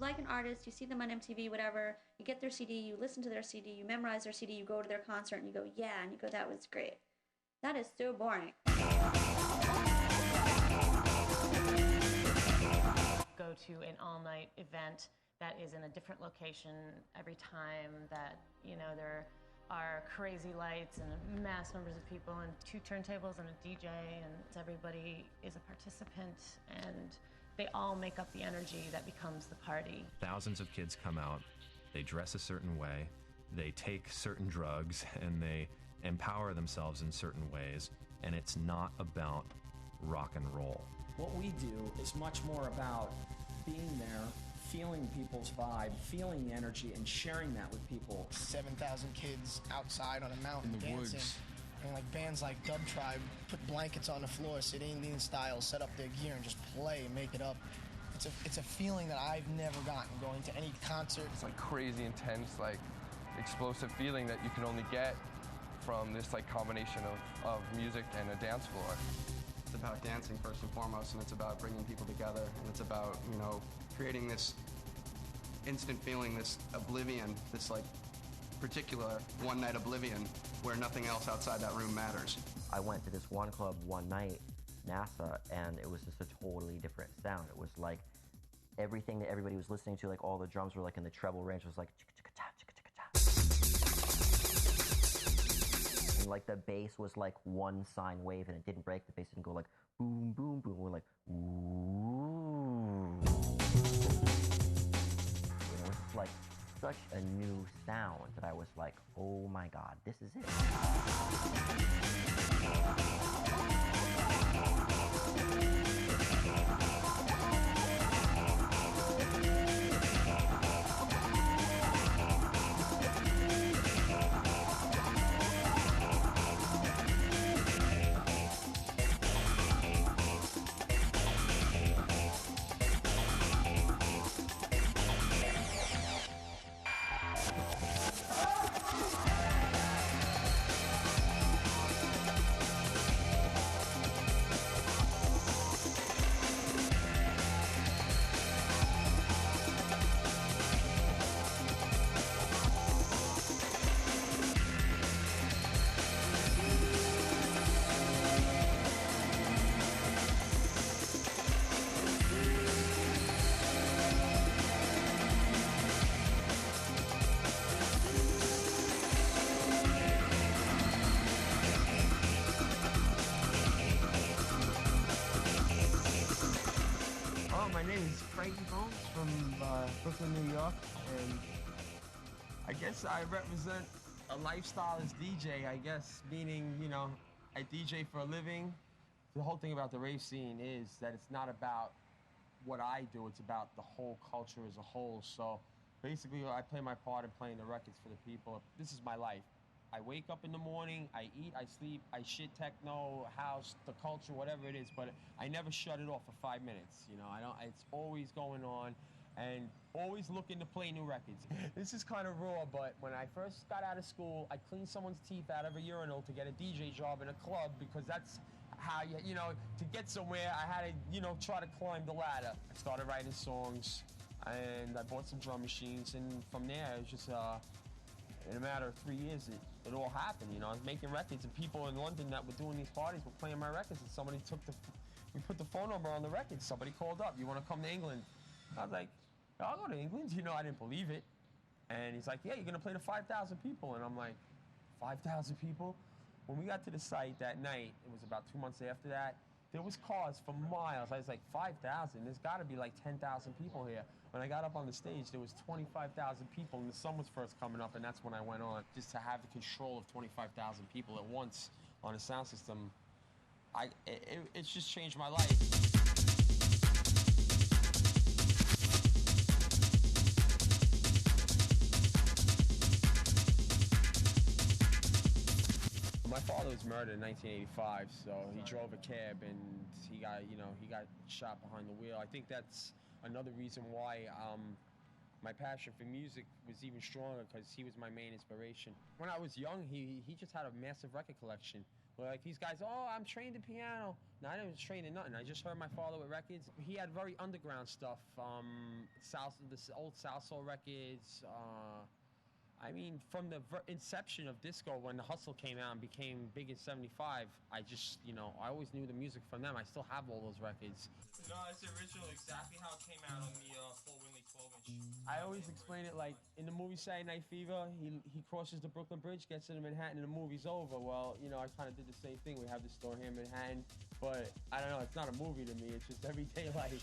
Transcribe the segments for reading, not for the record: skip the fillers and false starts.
like an artist, you see them on MTV, whatever, you get their CD, you listen to their CD, you memorize their CD, you go to their concert, and you go, yeah, and you go, that was great. That is so boring. Go to an all-night event that is in a different location every time, that, you know, there are crazy lights and mass numbers of people and 2 turntables and a DJ, and everybody is a participant, and they all make up the energy that becomes the party. Thousands of kids come out, they dress a certain way, they take certain drugs, and they empower themselves in certain ways, and it's not about rock and roll. What we do is much more about being there, feeling people's vibe, feeling the energy, and sharing that with people. 7,000 kids outside on a mountain in the dancing. woods. And like bands like Dub Tribe put blankets on the floor, sit Indian style, set up their gear, and just play and make it up. It's a feeling that I've never gotten going to any concert. It's like crazy intense, like explosive feeling that you can only get from this like combination of music and a dance floor. It's about dancing first and foremost, and it's about bringing people together, and it's about, you know, creating this instant feeling, this oblivion, this like particular one-night oblivion where nothing else outside that room matters. I went to this one club one night, NASA, and it was just a totally different sound. It was like everything that everybody was listening to, like all the drums were like in the treble range, it was like chicka-chicka-cha, chicka-chicka-cha. And like the bass was like one sine wave and it didn't break. The bass didn't go like boom, boom, boom. We're like, ooh. It was like such a new sound that I was like, oh my God, this is it. Brooklyn, New York, and I guess I represent a lifestyle as DJ, I guess, meaning, you know, I DJ for a living. The whole thing about the rave scene is that it's not about what I do, it's about the whole culture as a whole. So basically I play my part in playing the records for the people. This is my life. I wake up in the morning, I eat, I sleep, I shit techno, house, the culture, whatever it is, but I never shut it off for 5 minutes, you know. It's always going on. And always looking to play new records. This is kind of raw, but when I first got out of school, I cleaned someone's teeth out of a urinal to get a DJ job in a club, because that's how you know, to get somewhere, I had to, you know, try to climb the ladder. I started writing songs, and I bought some drum machines, and from there, it was just, in a matter of 3 years, it all happened, you know. I was making records, and people in London that were doing these parties were playing my records, and somebody we put the phone number on the record. Somebody called up, you want to come to England? I was like, I'll go to England. You know, I didn't believe it. And he's like, yeah, you're going to play to 5,000 people. And I'm like, 5,000 people? When we got to the site that night, it was about 2 months after that, there was cars for miles. I was like, 5,000? There's got to be like 10,000 people here. When I got up on the stage, there was 25,000 people, and the sun was first coming up, and that's when I went on. Just to have the control of 25,000 people at once on a sound system, it's just changed my life. My father was murdered in 1985, so he drove a cab and he got shot behind the wheel. I think that's another reason why my passion for music was even stronger, because he was my main inspiration. When I was young, he just had a massive record collection. Like these guys, oh, I'm trained in piano. No, I didn't train in nothing. I just heard my father with records. He had very underground stuff, the old South Soul records. I mean, from the inception of disco, when the hustle came out and became big in '75, I just, I always knew the music from them. I still have all those records. No, it's the original, exactly how it came out on the Full Winley 12-inch. I always explain it like in the movie Saturday Night Fever, he crosses the Brooklyn Bridge, gets into Manhattan, and the movie's over. Well, I kind of did the same thing. We have the store here in Manhattan, but I don't know, it's not a movie to me, it's just everyday life.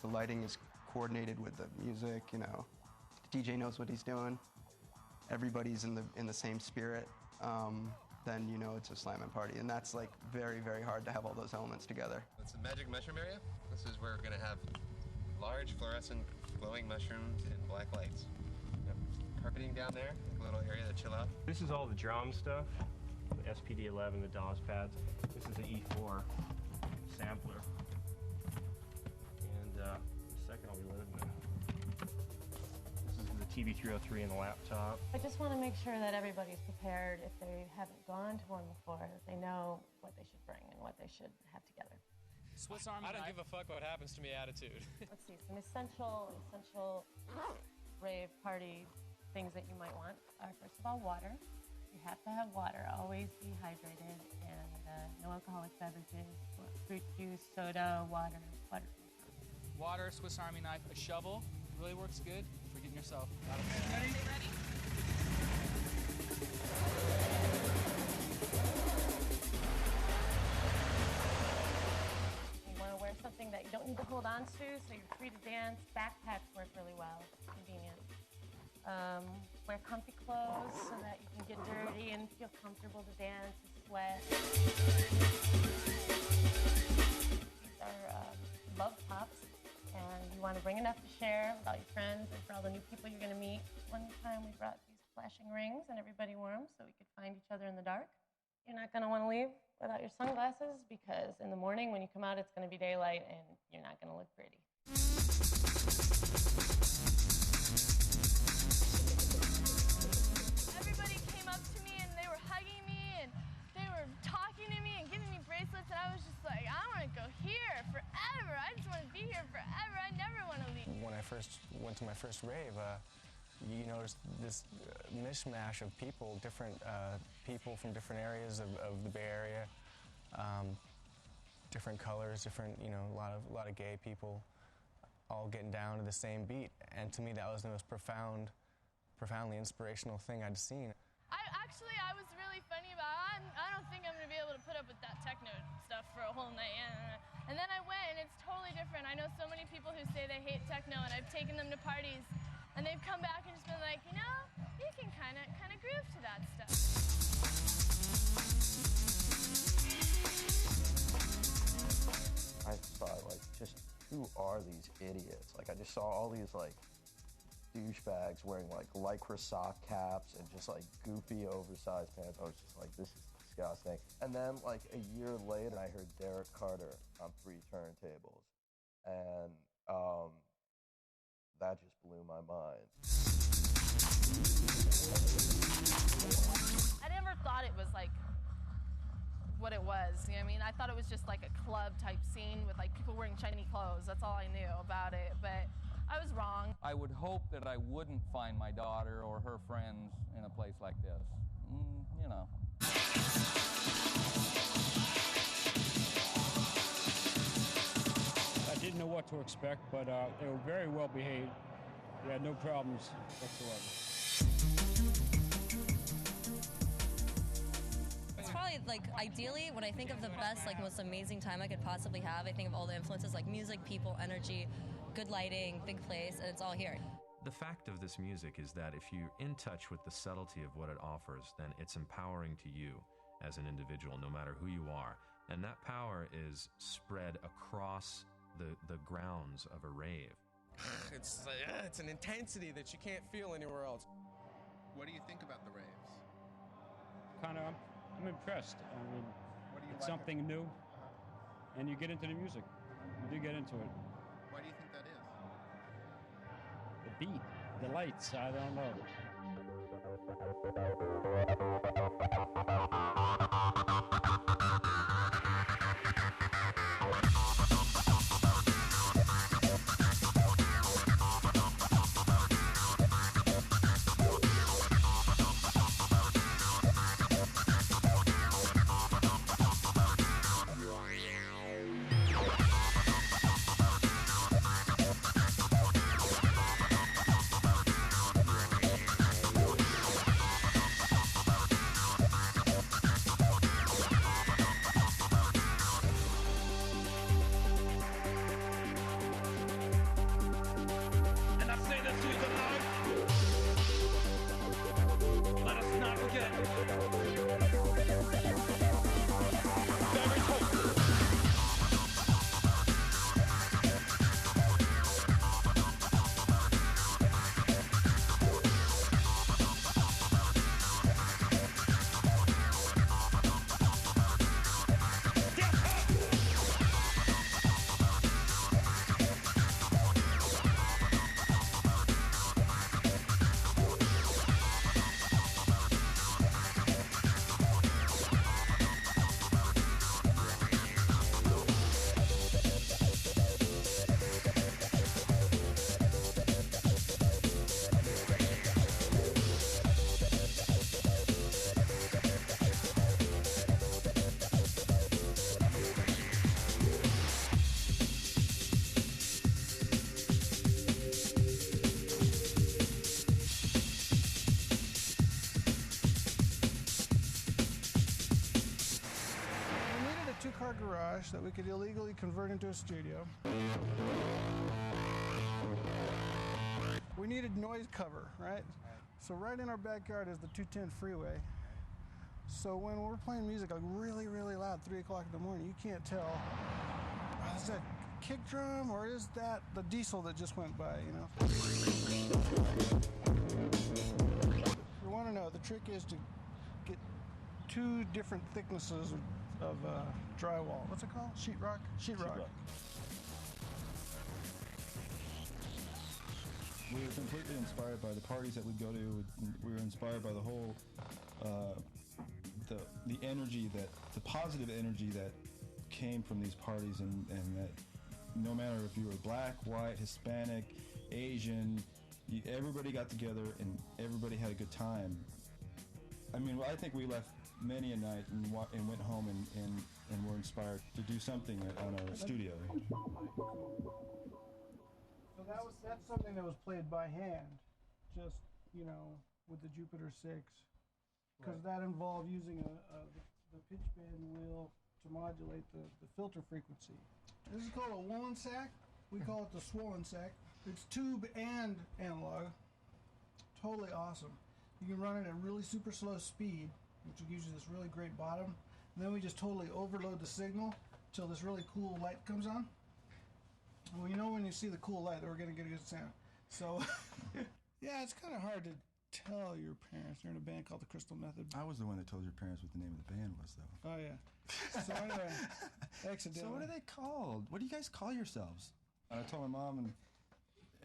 The lighting is coordinated with the music, the DJ knows what he's doing, everybody's in the same spirit, then it's a slamming party. And that's like very, very hard to have all those elements together. It's the magic mushroom area. This is where we're gonna have large fluorescent glowing mushrooms and black lights. Carpeting down there, like a little area to chill out. This is all the drum stuff, the SPD11, the DAWs pads. This is the E4 sampler. Second I'll be loading it. This is the TB303 in the laptop. I just want to make sure that everybody's prepared if they haven't gone to one before, that they know what they should bring and what they should have together. Swiss Army knife. I don't give a fuck what happens to me attitude. Let's see, some essential rave party things that you might want are, first of all, water. You have to have water, always be hydrated, and no alcoholic beverages, fruit juice, soda, water. Water, Swiss Army knife, a shovel. Really works good for getting yourself out of bed. Ready? You want to wear something that you don't need to hold on to, so you're free to dance. Backpacks work really well. It's convenient. Wear comfy clothes so that you can get dirty and feel comfortable to dance and sweat. These are love pops. And you want to bring enough to share with all your friends and for all the new people you're going to meet. One time we brought these flashing rings and everybody wore them so we could find each other in the dark. You're not going to want to leave without your sunglasses because in the morning when you come out it's going to be daylight and you're not going to look pretty. Everybody came up to me and they were hugging me and they were talking to me and giving me bracelets and I was just like, I want to go here forever. I just want to be here forever. I never want to leave. When I first went to my first rave, you noticed this mishmash of people, different people from different areas of the Bay Area, different colors, different, a lot of gay people, all getting down to the same beat. And to me, that was the most profoundly inspirational thing I'd seen. I was really funny about it. I don't think I'm going to be able to put up with that techno stuff for a whole night. And then I went, and it's totally different. I know so many people who say they hate techno, and I've taken them to parties, and they've come back and just been like, you can kind of groove to that stuff. I thought, just who are these idiots? I just saw all these, douchebags wearing lycra sock caps and just goofy oversized pants. I was just like, this is disgusting. And then a year later I heard Derek Carter on 3 turntables, and that just blew my mind. I never thought it was what it was. You know what I mean? I thought it was just a club type scene with people wearing shiny clothes. That's all I knew about it, but I was wrong. I would hope that I wouldn't find my daughter or her friends in a place like this. I didn't know what to expect, but they were very well behaved. We had no problems whatsoever. It's probably like, ideally, when I think of the best, like, most amazing time I could possibly have, I think of all the influences, like music, people, energy, good lighting, big place, and it's all here. The fact of this music is that if you're in touch with the subtlety of what it offers, then it's empowering to you as an individual, no matter who you are. And that power is spread across the grounds of a rave. It's an intensity that you can't feel anywhere else. What do you think about the raves? Kind of, I'm impressed. I mean, What do you it's like something new, and you get into the music. You do get into it. Why do you think that is? The beat, the lights, I don't know. two-car garage that we could illegally convert into a studio. We needed noise cover, right? So right in our backyard is the 210 freeway. So when we're playing music like really, really loud, 3 o'clock in the morning, you can't tell, is that kick drum or is that the diesel that just went by, you know? You want to know, the trick is to get 2 different thicknesses of drywall. What's it called? Sheetrock? Sheetrock. We were completely inspired by the parties that we'd go to. We were inspired by the whole, the energy the positive energy that came from these parties, and that no matter if you were black, white, Hispanic, Asian, everybody got together and everybody had a good time. I mean, I think we left many a night and went home and were inspired to do something on our studio. So that's something that was played by hand, just, you know, with the Jupiter 6, because that involved using the pitch bend wheel to modulate the filter frequency. This is called a woolen sack. We call it the swollen sack. It's tube and analog. Totally awesome. You can run it at really super slow speed, which gives you this really great bottom. And then we just totally overload the signal till this really cool light comes on. Well, you know when you see the cool light that we're going to get a good sound. So, yeah, it's kind of hard to tell your parents. They're in a band called the Crystal Method. I was the one that told your parents what the name of the band was, though. Oh, yeah. So anyway, accidentally. So what are they called? What do you guys call yourselves? I told my mom,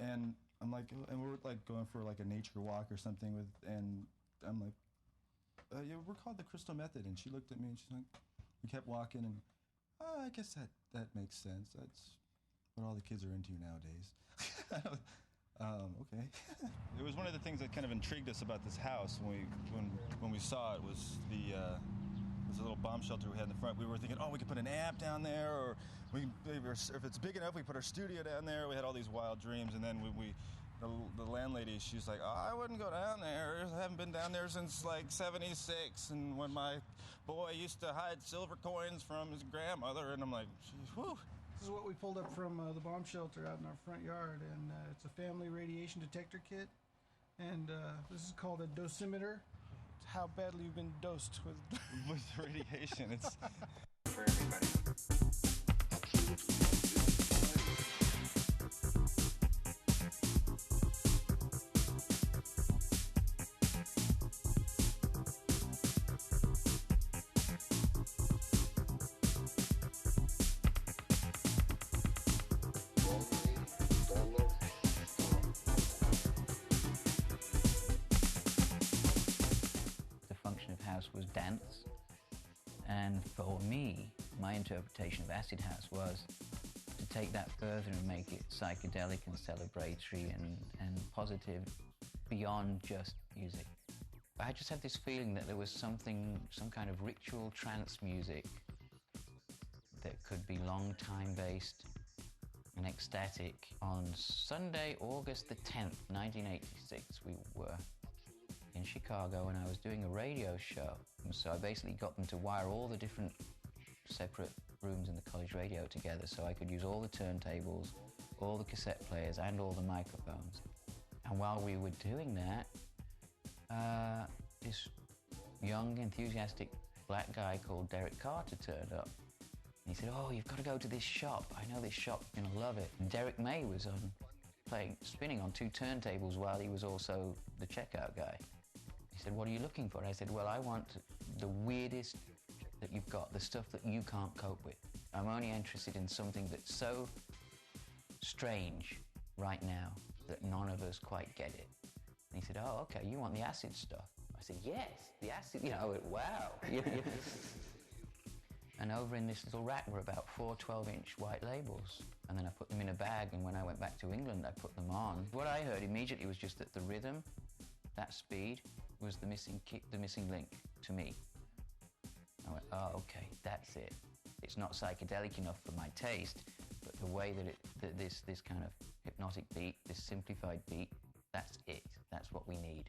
and I'm like, and we're like going for like a nature walk or something and I'm like, yeah, we're called the Crystal Method. And she looked at me and she's like, we kept walking and, I guess that makes sense. That's what all the kids are into nowadays. Okay. It was one of the things that kind of intrigued us about this house when we saw it was this little bomb shelter we had in the front. We were thinking, we could put an amp down there, or if it's big enough, we put our studio down there. We had all these wild dreams, and then we the landlady, she was like, oh, I wouldn't go down there. I haven't been down there since like 76, and when my boy used to hide silver coins from his grandmother, and I'm like, whew. This is what we pulled up from the bomb shelter out in our front yard, and it's a family radiation detector kit, and this is called a dosimeter. It's how badly you've been dosed with with radiation. It's for everybody. Was dance, and for me, my interpretation of acid house was to take that further and make it psychedelic and celebratory and positive beyond just music. I just had this feeling that there was some kind of ritual trance music that could be long time based and ecstatic. On Sunday, August the 10th, 1986, we were in Chicago, and I was doing a radio show. And so I basically got them to wire all the different separate rooms in the college radio together so I could use all the turntables, all the cassette players, and all the microphones. And while we were doing that, this young, enthusiastic black guy called Derek Carter turned up. And he said, oh, you've got to go to this shop. I know this shop, you're gonna love it. And Derek May was spinning on two turntables while he was also the checkout guy. He said, what are you looking for? I said, well, I want the weirdest that you've got, the stuff that you can't cope with. I'm only interested in something that's so strange right now that none of us quite get it. And he said, oh, okay, you want the acid stuff? I said, yes, the acid, wow. And over in this little rack were about 4 12-inch white labels. And then I put them in a bag, and when I went back to England, I put them on. What I heard immediately was just that the rhythm, that speed, was the missing link to me. I went, oh, okay, that's it. It's not psychedelic enough for my taste, but the way that this kind of hypnotic beat, this simplified beat, that's it. That's what we need.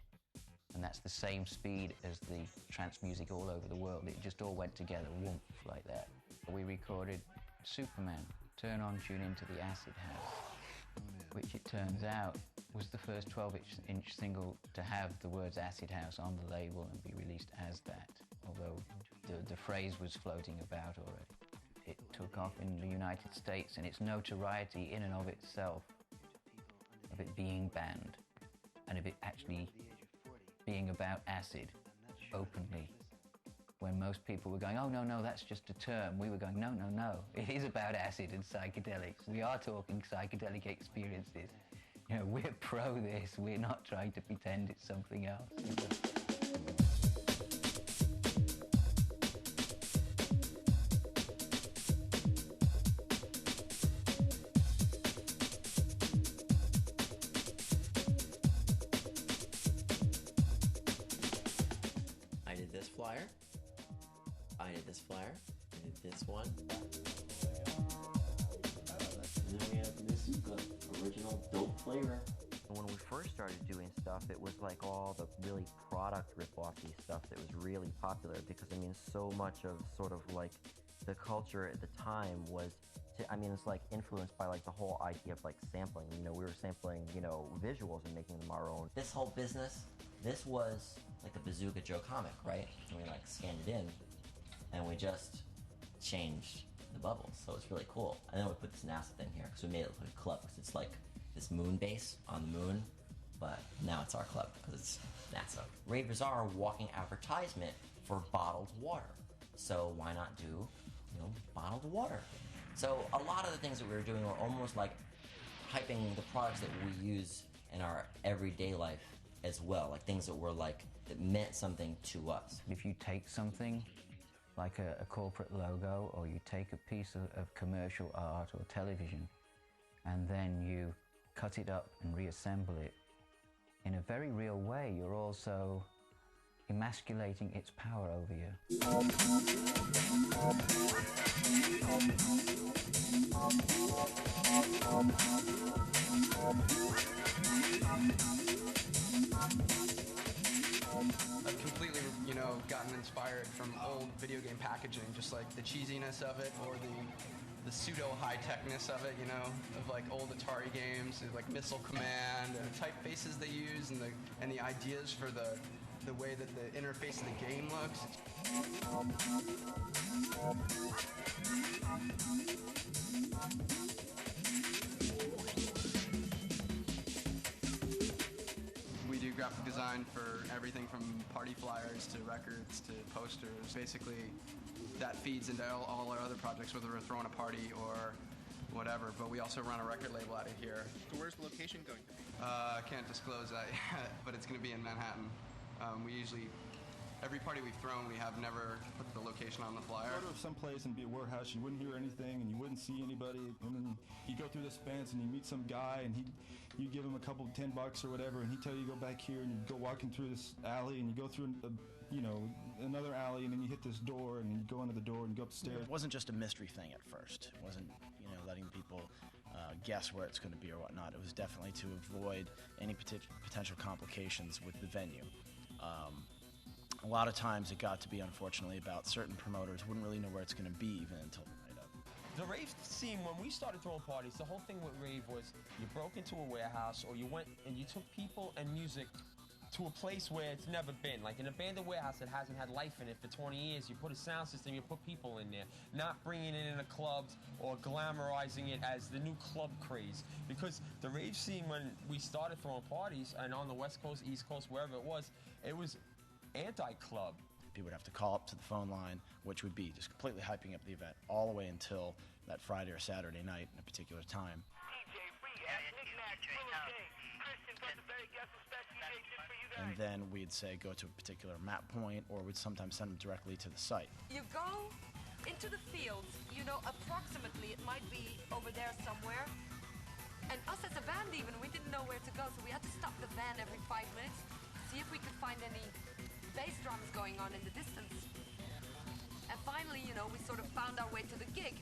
And that's the same speed as the trance music all over the world. It just all went together, whoomp, like that. We recorded Superman, Turn On, Tune Into the Acid House, which it turns out was the first 12-inch single to have the words Acid House on the label and be released as that, although the phrase was floating about already. It took off in the United States, and its notoriety in and of itself, of it being banned, and of it actually being about acid openly. When most people were going, oh, no, that's just a term, we were going, no, it is about acid and psychedelics. We are talking psychedelic experiences. We're pro this, we're not trying to pretend it's something else. I did this flyer. I did this flyer. I did this one. And then we have this original dope flavor. When we first started doing stuff, it was like all the really product rip-offy stuff that was really popular because, so much of sort of like the culture at the time was, it's like influenced by like the whole idea of like sampling. We were sampling, visuals and making them our own. This whole business, this was like a Bazooka Joe comic, right? And we like scanned it in and we just changed the bubbles, so it's really cool. And then we put this NASA thing here because we made it look like a club because it's like this moon base on the moon, but now it's our club because it's NASA. Ravers are a walking advertisement for bottled water, so why not do, bottled water? So a lot of the things that we were doing were almost like hyping the products that we use in our everyday life as well, like things that were like, that meant something to us. If you take something like a corporate logo, or you take a piece of commercial art or television, and then you cut it up and reassemble it in a very real way, you're also emasculating its power over you. I've completely, gotten inspired from old video game packaging, just like the cheesiness of it or the pseudo high-techness of it, of like old Atari games, like Missile Command, and the typefaces they use, and the ideas for the way that the interface of the game looks. We do graphic design for everything from party flyers to records to posters. Basically, that feeds into all our other projects, whether we're throwing a party or whatever, but we also run a record label out of here. So where's the location going to be? I can't disclose that yet, but it's going to be in Manhattan. We usually, every party we've thrown, we have never put the location on the flyer. Go to some place and be a warehouse, you wouldn't hear anything and you wouldn't see anybody, and then you go through this fence and you meet some guy and you give him a couple $10 or whatever, and he tell you to go back here, and you go walking through this alley and you go through another alley, and then you hit this door and you go into the door and you go upstairs. It wasn't just a mystery thing at first. It wasn't letting people guess where it's going to be or whatnot. It was definitely to avoid any potential complications with the venue. A lot of times it got to be, unfortunately, about certain promoters wouldn't really know where it's going to be even until the night of. The rave scene, when we started throwing parties, the whole thing with rave was you broke into a warehouse or you went and you took people and music to a place where it's never been. Like an abandoned warehouse that hasn't had life in it for 20 years, you put a sound system, you put people in there, not bringing it into clubs or glamorizing it as the new club craze. Because the rave scene, when we started throwing parties, and on the West Coast, East Coast, wherever it was anti-club. People would have to call up to the phone line, which would be just completely hyping up the event all the way until that Friday or Saturday night at a particular time. And then we'd say go to a particular map point, or we'd sometimes send them directly to the site. You go into the fields, approximately it might be over there somewhere. And us as a band even, we didn't know where to go, so we had to stop the van every 5 minutes, see if we could find any bass drums going on in the distance. And finally, we sort of found our way to the gig.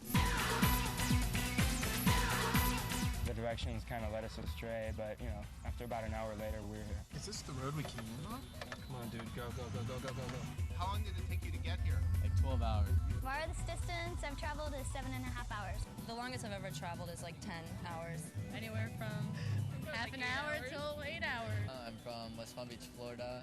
The directions kind of led us astray, but, after about an hour later, we were here. Is this the road we came on? Come on, dude, go, go, go, go, go, go, go. How long did it take you to get here? Like 12 hours. Farthest distance I've traveled is 7.5 hours. The longest I've ever traveled is like 10 hours. Anywhere from half an hour till 8 hours. I'm from West Palm Beach, Florida.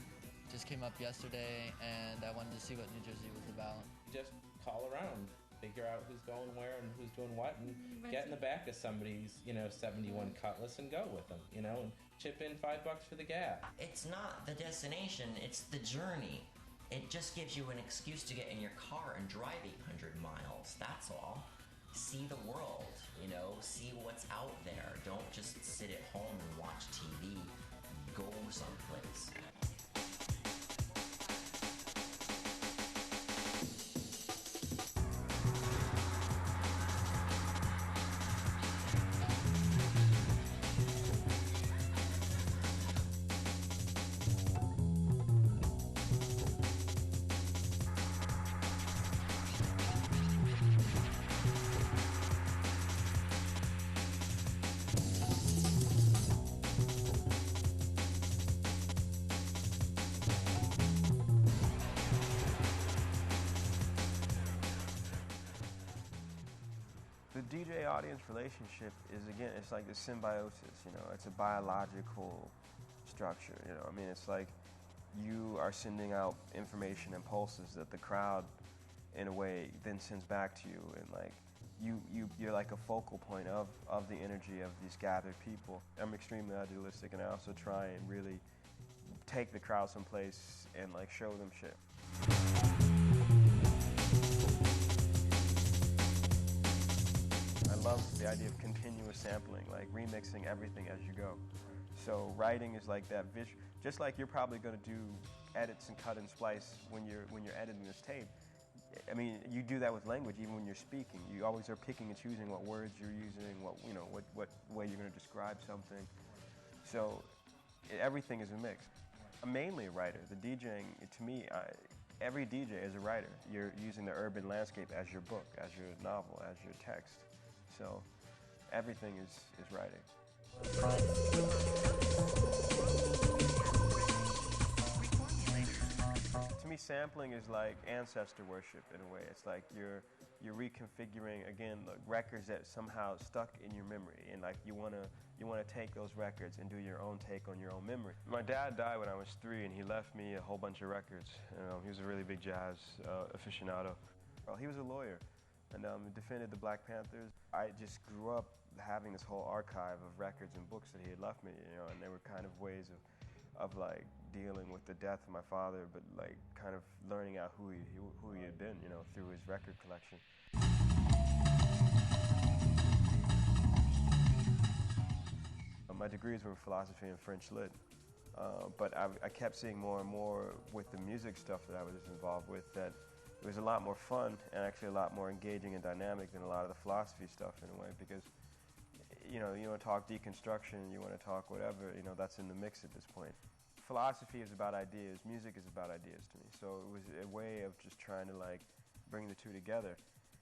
Just came up yesterday, and I wanted to see what New Jersey was about. Just call around, figure out who's going where and who's doing what, and get in the back of somebody's, 71 Cutlass and go with them, and chip in $5 for the gas. It's not the destination, it's the journey. It just gives you an excuse to get in your car and drive 800 miles, that's all. See the world, see what's out there. Don't just sit at home and watch TV. Go someplace. The DJ-audience relationship is, again, it's like the symbiosis, it's a biological structure, it's like you are sending out information and pulses that the crowd, in a way, then sends back to you, and like, you're like a focal point of the energy of these gathered people. I'm extremely idealistic, and I also try and really take the crowd someplace and like show them shit. I love the idea of continuous sampling, like remixing everything as you go. So writing is like that visual, just like you're probably going to do edits and cut and splice when you're editing this tape. I mean, you do that with language even when you're speaking. You always are picking and choosing what words you're using, what way you're going to describe something. So everything is a mix. I'm mainly a writer. The DJing, to me, every DJ is a writer. You're using the urban landscape as your book, as your novel, as your text. So everything is writing. To me, sampling is like ancestor worship in a way. It's like you're reconfiguring, again, the records that somehow stuck in your memory, and like you wanna take those records and do your own take on your own memory. My dad died when I was 3, and he left me a whole bunch of records. He was a really big jazz aficionado. Well, he was a lawyer, and defended the Black Panthers. I just grew up having this whole archive of records and books that he had left me, and they were kind of ways of like dealing with the death of my father, but like kind of learning out who he had been, through his record collection. My degrees were in philosophy and French lit, but I kept seeing more and more with the music stuff that I was involved with that it was a lot more fun and actually a lot more engaging and dynamic than a lot of the philosophy stuff in a way, because you want to talk deconstruction, you want to talk whatever, that's in the mix at this point. Philosophy is about ideas, music is about ideas to me, so it was a way of just trying to like bring the two together.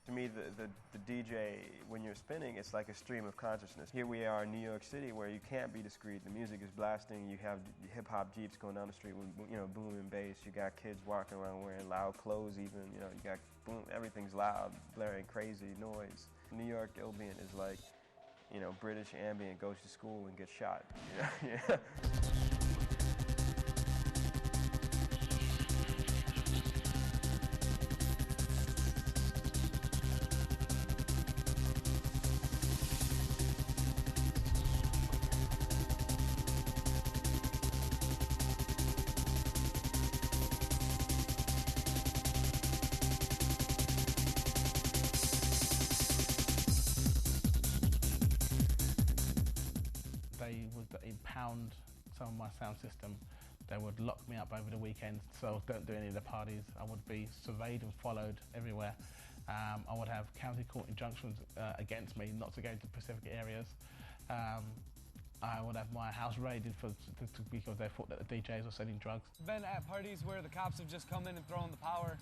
To me, the DJ, when you're spinning, it's like a stream of consciousness. Here we are in New York City where you can't be discreet. The music is blasting. You have hip-hop jeeps going down the street with, booming bass. You got kids walking around wearing loud clothes even. You got boom, everything's loud, blaring crazy noise. New York ambient is like, British ambient goes to school and gets shot. Yeah. They would impound some of my sound system. They would lock me up over the weekend, so don't do any of the parties. I would be surveyed and followed everywhere. I would have county court injunctions against me not to go to Pacific areas. I would have my house raided because they thought that the DJs were selling drugs. Been at parties where the cops have just come in and thrown the power,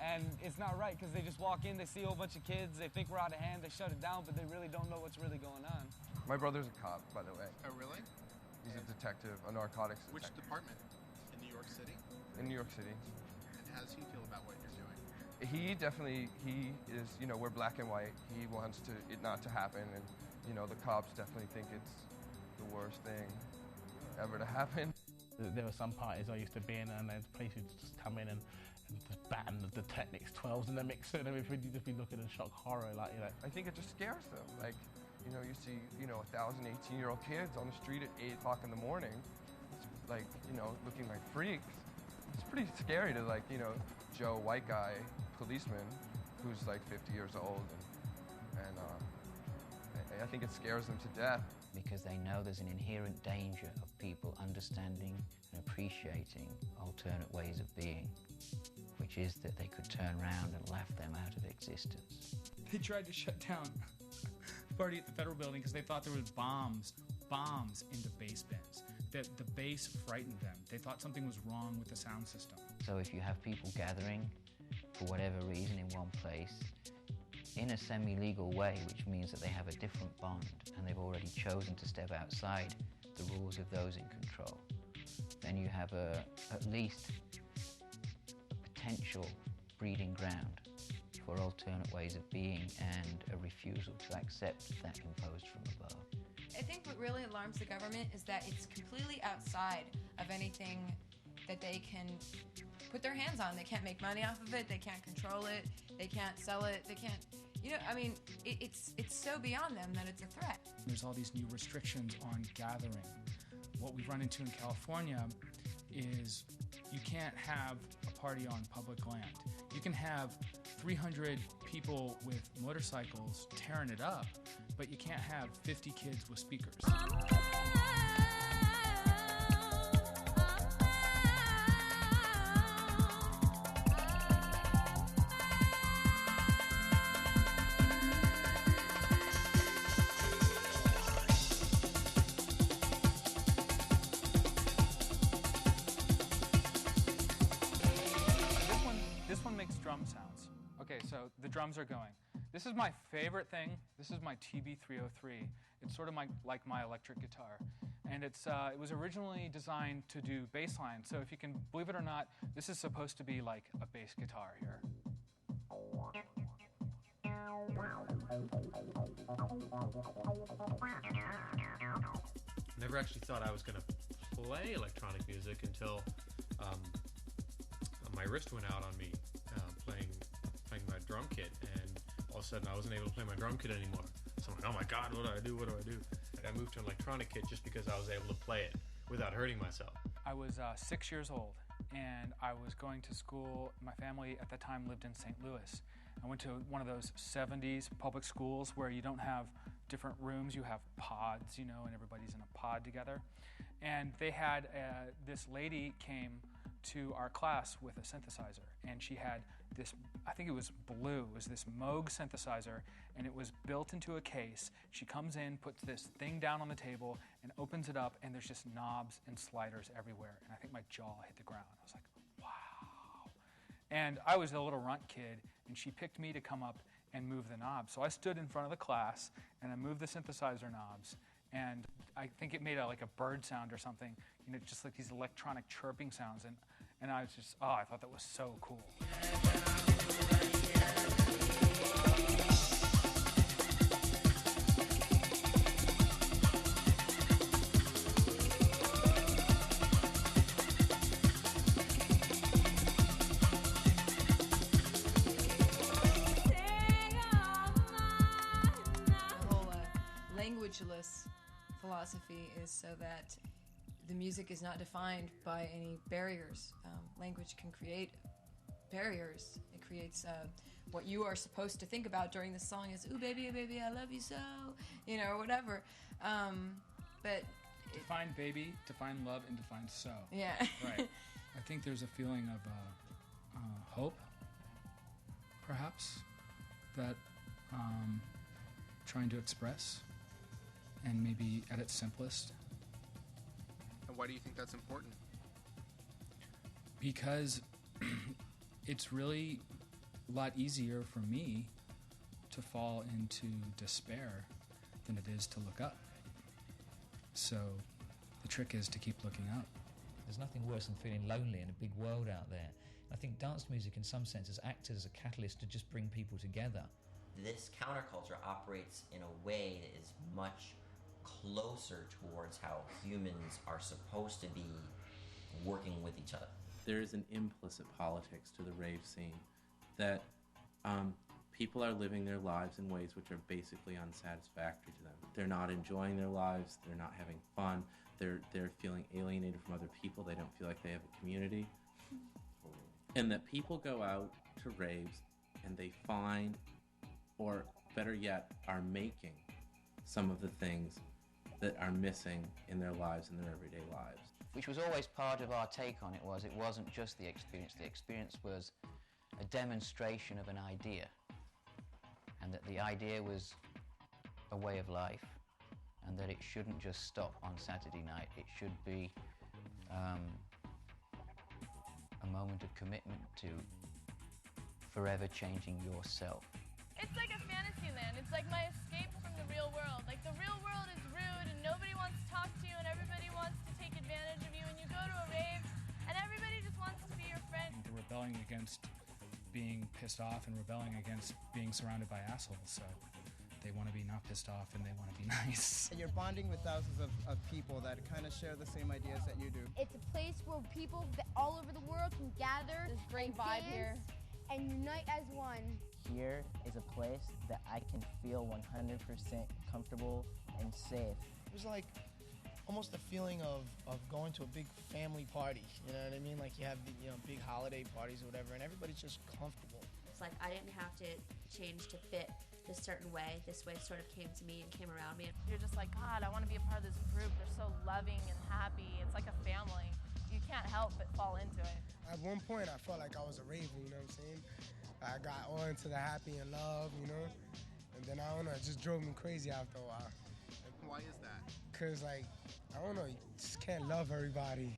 and it's not right because they just walk in, they see a whole bunch of kids, they think we're out of hand, they shut it down, but they really don't know what's really going on. My brother's a cop, by the way. Oh, really? He's a detective, a narcotics detective. Which department? In New York City? In New York City. And how does he feel about what you're doing? He is, we're black and white. He wants it not to happen, and, the cops definitely think it's the worst thing ever to happen. There were some parties I used to be in, and then police would just come in and just ban the Technics 12s in the mixer, and if we look at the shock horror, I think it just scares them. You see, 1,000 18-year-old kids on the street at 8 o'clock in the morning, looking like freaks. It's pretty scary to, Joe, white guy, policeman, who's 50 years old, and I think it scares them to death. Because they know there's an inherent danger of people understanding and appreciating alternate ways of being, which is that they could turn around and laugh them out of existence. They tried to shut down the party at the Federal Building because they thought there was bombs in the bass bins. That the bass frightened them. They thought something was wrong with the sound system. So if you have people gathering for whatever reason in one place, in a semi-legal way, which means that they have a different bond and they've already chosen to step outside the rules of those in control, then you have at least a potential breeding ground for alternate ways of being and a refusal to accept that imposed from above. I think what really alarms the government is that it's completely outside of anything that they can put their hands on. They can't make money off of it, they can't control it, they can't sell it, they can't, it's so beyond them that it's a threat. There's all these new restrictions on gathering. What we've run into in California is you can't have a party on public land. You can have 300 people with motorcycles tearing it up, but you can't have 50 kids with speakers. drum sounds. Okay, so the drums are going. This is my favorite thing. This is my TB303. It's sort of like my electric guitar. And it was originally designed to do bass line. So if you can believe it or not, this is supposed to be like a bass guitar here. Never actually thought I was going to play electronic music until my wrist went out on me playing my drum kit, and all of a sudden I wasn't able to play my drum kit anymore. So I'm like, oh my God, what do I do? What do I do? I moved to an electronic kit just because I was able to play it without hurting myself. I was 6 years old, and I was going to school. My family at the time lived in St. Louis. I went to one of those 70s public schools where you don't have different rooms, you have pods, you know, and everybody's in a pod together. And they had, this lady came to our class with a synthesizer, and she had this, I think it was blue, it was this Moog synthesizer, and it was built into a case. She comes in, puts this thing down on the table, and opens it up, and there's just knobs and sliders everywhere. And I think my jaw hit the ground. I was like, wow. And I was a little runt kid, and she picked me to come up and move the knobs. So I stood in front of the class, and I moved the synthesizer knobs, and I think it made like a bird sound or something, you know, just like these electronic chirping sounds. And I was just, I thought that was so cool. Languageless philosophy is so that the music is not defined by any barriers. Language can create barriers. It creates what you are supposed to think about during the song is, ooh, baby, I love you so, you know, or whatever. But define baby, define love, and define so. Yeah. Right. I think there's a feeling of hope, perhaps, that trying to express, and maybe at its simplest. And why do you think that's important? Because it's really a lot easier for me to fall into despair than it is to look up. So the trick is to keep looking up. There's nothing worse than feeling lonely in a big world out there. I think dance music in some senses acted as a catalyst to just bring people together. This counterculture operates in a way that is much closer towards how humans are supposed to be working with each other. There is an implicit politics to the rave scene that people are living their lives in ways which are basically unsatisfactory to them. They're not enjoying their lives, they're not having fun, they're feeling alienated from other people, they don't feel like they have a community. And that people go out to raves and they find, or better yet, are making some of the things that are missing in their lives, in their everyday lives. Which was always part of our take on it. It wasn't just the experience. The experience was a demonstration of an idea, and that the idea was a way of life, and that it shouldn't just stop on Saturday night. It should be a moment of commitment to forever changing yourself. It's like a fantasy land. It's like my escape from the real world. Like, the real world is rude and nobody wants to talk to you and everybody wants to take advantage of you, and you go to a rave and everybody just wants to be your friend. They're rebelling against being pissed off and rebelling against being surrounded by assholes. So they want to be not pissed off and they want to be nice. You're bonding with thousands of people that kind of share the same ideas that you do. It's a place where people all over the world can gather. There's great vibe here. And unite as one. Here is a place that I can feel 100% comfortable and safe. It was like almost a feeling of going to a big family party, you know what I mean? Like you have, big holiday parties or whatever, and everybody's just comfortable. It's like I didn't have to change to fit this certain way. This way sort of came to me and came around me. You're just like, God, I want to be a part of this group. They're so loving and happy. It's like a family. You can't help but fall into it. At one point, I felt like I was a raver, you know what I'm saying? I got on to the happy and love, and then I don't know, it just drove me crazy after a while. Why is that? Cause I don't know, you just can't love everybody.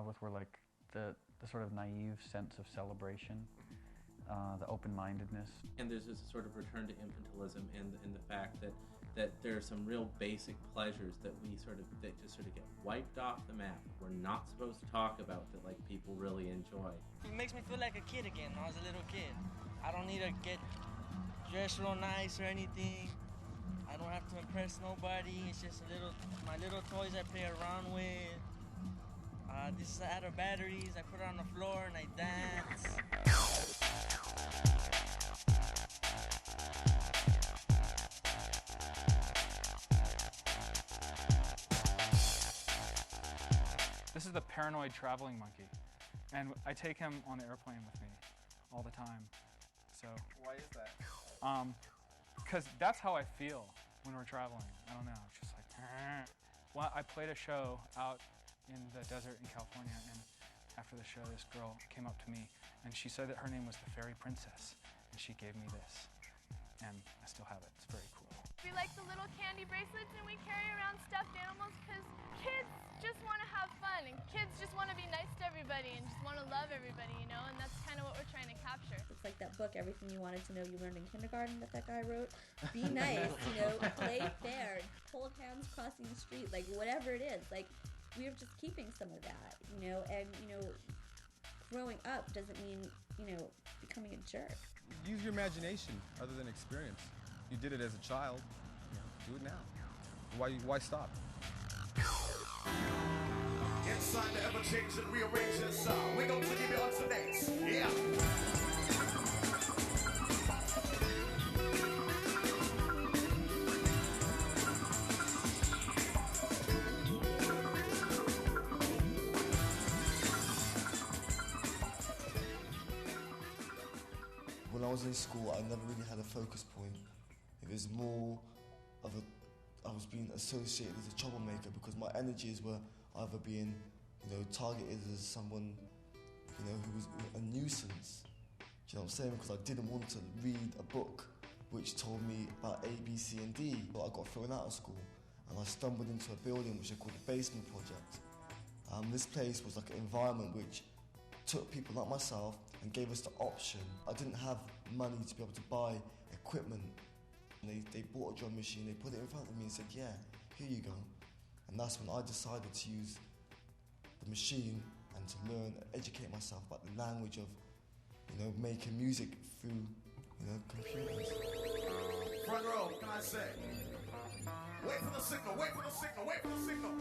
with were like the sort of naive sense of celebration, the open-mindedness. And there's this sort of return to infantilism in the fact that there are some real basic pleasures that just sort of get wiped off the map. We're not supposed to talk about that like people really enjoy. It makes me feel like a kid again when I was a little kid. I don't need to get dressed real nice or anything. I don't have to impress nobody. It's just my little toys I play around with. This is out of batteries. I put it on the floor and I dance. This is the paranoid traveling monkey, and I take him on the airplane with me all the time. So Why is that? Because that's how I feel when we're traveling. I don't know, it's just like, well, I played a show out in the desert in California, and after the show, this girl came up to me, and she said that her name was the Fairy Princess, and she gave me this, and I still have it. It's very cool. We like the little candy bracelets, and we carry around stuffed animals because kids just want to have fun, and kids just want to be nice to everybody and just want to love everybody, you know, and that's kind of what we're trying to capture. It's like that book, Everything You Wanted to Know You Learned in Kindergarten, that guy wrote. Be nice, you know, play fair, hold hands crossing the street, like whatever it is. Like, we're just keeping some of that, you know, and, you know, growing up doesn't mean, you know, becoming a jerk. Use your imagination other than experience. You did it as a child, you know, do it now. Why stop? Inside the ever-changing, rearranging sound. We're going to give you alternates. Yeah. When I was in school, I never really had a focus point. It was more of I was being associated as a troublemaker because my energies were either being, you know, targeted as someone, you know, who was a nuisance. Do you know what I'm saying? Because I didn't want to read a book which told me about A, B, C, and D. But I got thrown out of school, and I stumbled into a building which they called the Basement Project. This place was like an environment which took people like myself and gave us the option. I didn't have money to be able to buy equipment. And they bought a drum machine, they put it in front of me and said, yeah, here you go. And that's when I decided to use the machine and to learn, educate myself about the language of, you know, making music through, you know, computers. Front row, can I say? Wait for the signal, wait for the signal, wait for the signal.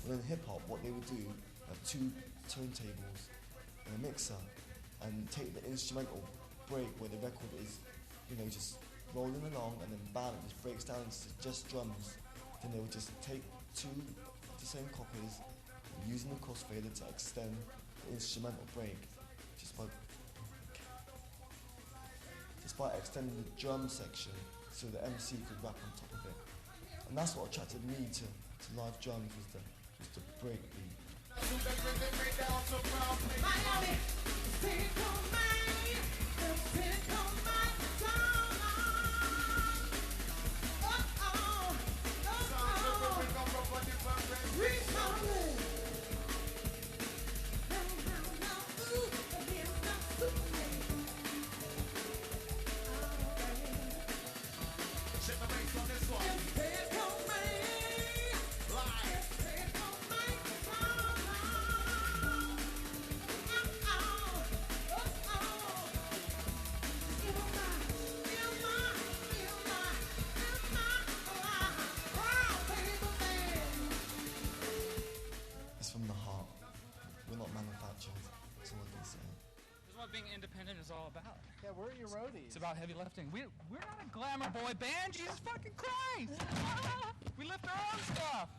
And in hip hop, what they would do, have two turntables and a mixer, and take the instrumental break where the record is, you know, just rolling along, and then bam, it just breaks down into just drums. Then they would just take two of the same copies, and using the crossfader to extend the instrumental break, just by extending the drum section so the MC could rap on top of it. And that's what attracted me to live drums, was the break beat. Miami, check the bass on this one. It's from the heart. We're not manufactured, that's all I can say. This is what being independent is all about. Yeah, where are your roadies? It's about heavy lifting. We're not a glamour boy band, Jesus fucking Christ! We lift our own stuff.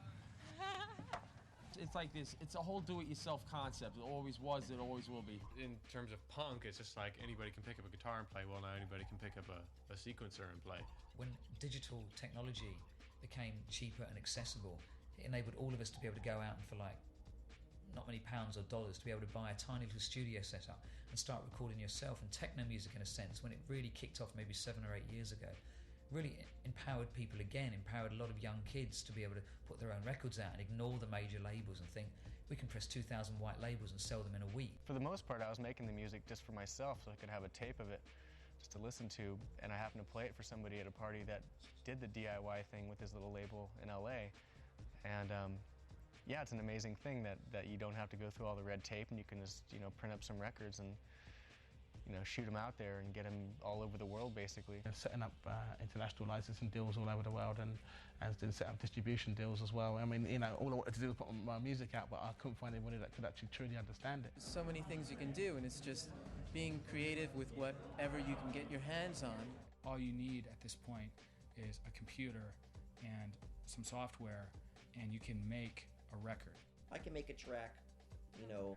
It's like this, it's a whole do-it-yourself concept. It always was, it always will be. In terms of punk, it's just like anybody can pick up a guitar and play. Well, now anybody can pick up a sequencer and play. When digital technology became cheaper and accessible, it enabled all of us to be able to go out and for like not many pounds or dollars to be able to buy a tiny little studio setup and start recording yourself. And techno music, in a sense, when it really kicked off maybe 7 or 8 years ago, really empowered people again, empowered a lot of young kids to be able to put their own records out and ignore the major labels and think, we can press 2,000 white labels and sell them in a week. For the most part, I was making the music just for myself so I could have a tape of it just to listen to, and I happened to play it for somebody at a party that did the DIY thing with his little label in LA. And yeah, it's an amazing thing that you don't have to go through all the red tape, and you can just, you know, print up some records and, you know, shoot them out there and get them all over the world, basically. Setting up international licensing deals all over the world, and then set up distribution deals as well. I mean, you know, all I wanted to do was put my music out, but I couldn't find anybody that could actually truly understand it. So many things you can do, and it's just being creative with whatever you can get your hands on. All you need at this point is a computer and some software, and you can make a record. I can make a track, you know,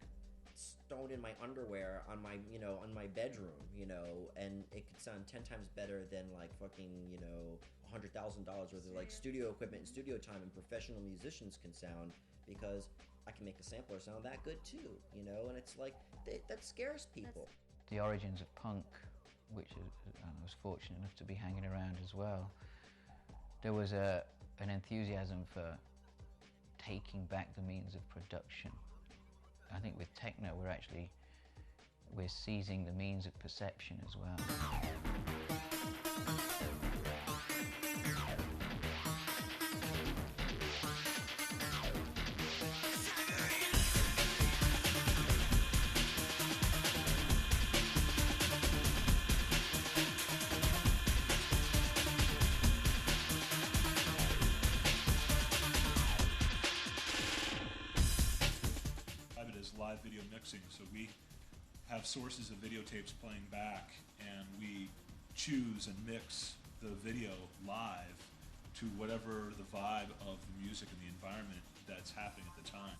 stoned in my underwear on my, you know, on my bedroom, you know, and it could sound 10 times better than like fucking, you know, $100,000 worth of like studio equipment and studio time and professional musicians can sound, because I can make a sampler sound that good too, you know, and it's like, that scares people. The origins of punk, which I was fortunate enough to be hanging around as well, there was an enthusiasm for taking back the means of production. I think with techno, we're seizing the means of perception as well. Live video mixing, so we have sources of videotapes playing back, and we choose and mix the video live to whatever the vibe of the music and the environment that's happening at the time.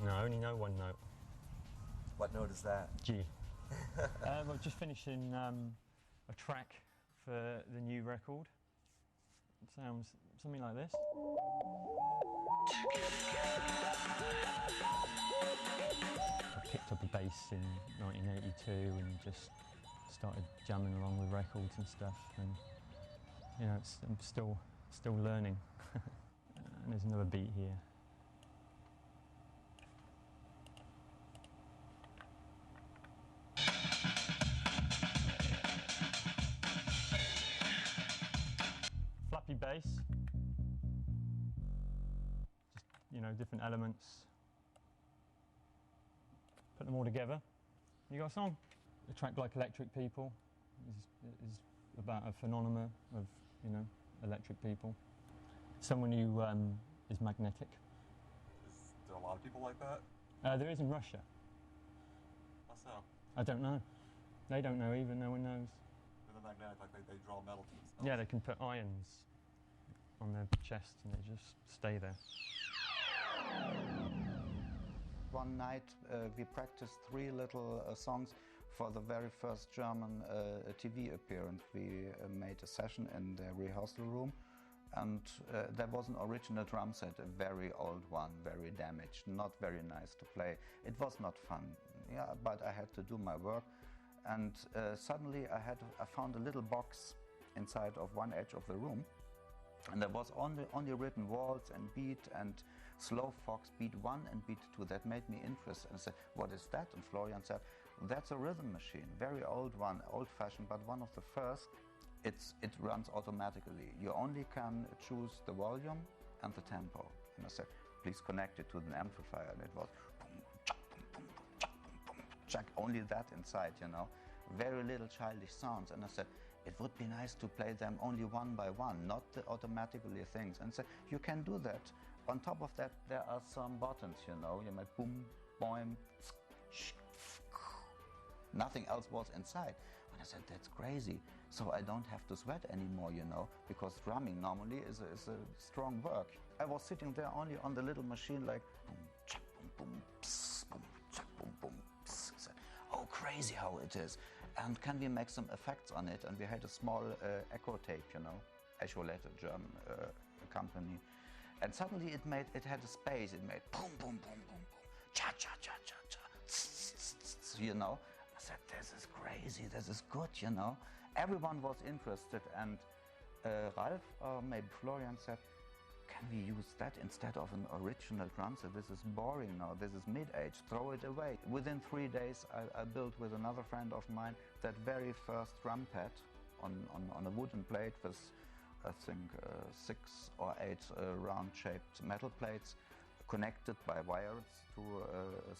No, I only know one note. What note is that? G. We're just finishing a track for the new record. It sounds something like this. I picked up a bass in 1982 and just started jamming along with records and stuff, and you know, I'm still learning. And there's another beat here. Flappy bass, just, you know, different elements, put them all together, you got a song. A track like Electric People is about a phenomenon of, you know, electric people. Someone who is magnetic. Is there a lot of people like that? There is in Russia. How so? I don't know. They don't know even, no one knows. They're magnetic, like they draw metal to themselves. Yeah, they can put irons on their chest and they just stay there. One night we practiced 3 little songs for the very first German TV appearance. We made a session in the rehearsal room, and there was an original drum set, a very old one, very damaged, not very nice to play. It was not fun, yeah, but I had to do my work. And suddenly I found a little box inside of one edge of the room, and there was only written waltz and beat and slow fox, beat 1 and beat 2. That made me interested, and I said, what is that? And Florian said, that's a rhythm machine, very old one, old-fashioned, but one of the first. It runs automatically. You only can choose the volume and the tempo. And I said, please connect it to an amplifier, and it was boom, cha, boom, boom, cha, boom, boom, cha, only that inside, you know. Very little childish sounds, and I said, it would be nice to play them only one by one, not the automatically things. And so you can do that. On top of that, there are some buttons, you know. You might boom, boom, nothing else was inside. And I said, that's crazy. so I don't have to sweat anymore, you know, because drumming normally is a strong work. I was sitting there only on the little machine like boom, chak, boom, boom, pss, boom, chak, boom, boom, pss. I said, oh, crazy how it is. And can we make some effects on it? And we had a small echo tape, you know, Echolet, a German company. And suddenly it had a space. It made boom, boom, boom, boom, boom, cha, cha, cha, cha, cha, tss, tss, tss, you know. I said, this is crazy, this is good, you know. Everyone was interested, and Ralph, maybe Florian, said, can we use that instead of an original drum set? This is boring now, this is mid-age, throw it away. Within 3 days, I built with another friend of mine that very first drum pad on a wooden plate with, I think, 6 or 8 round-shaped metal plates connected by wires to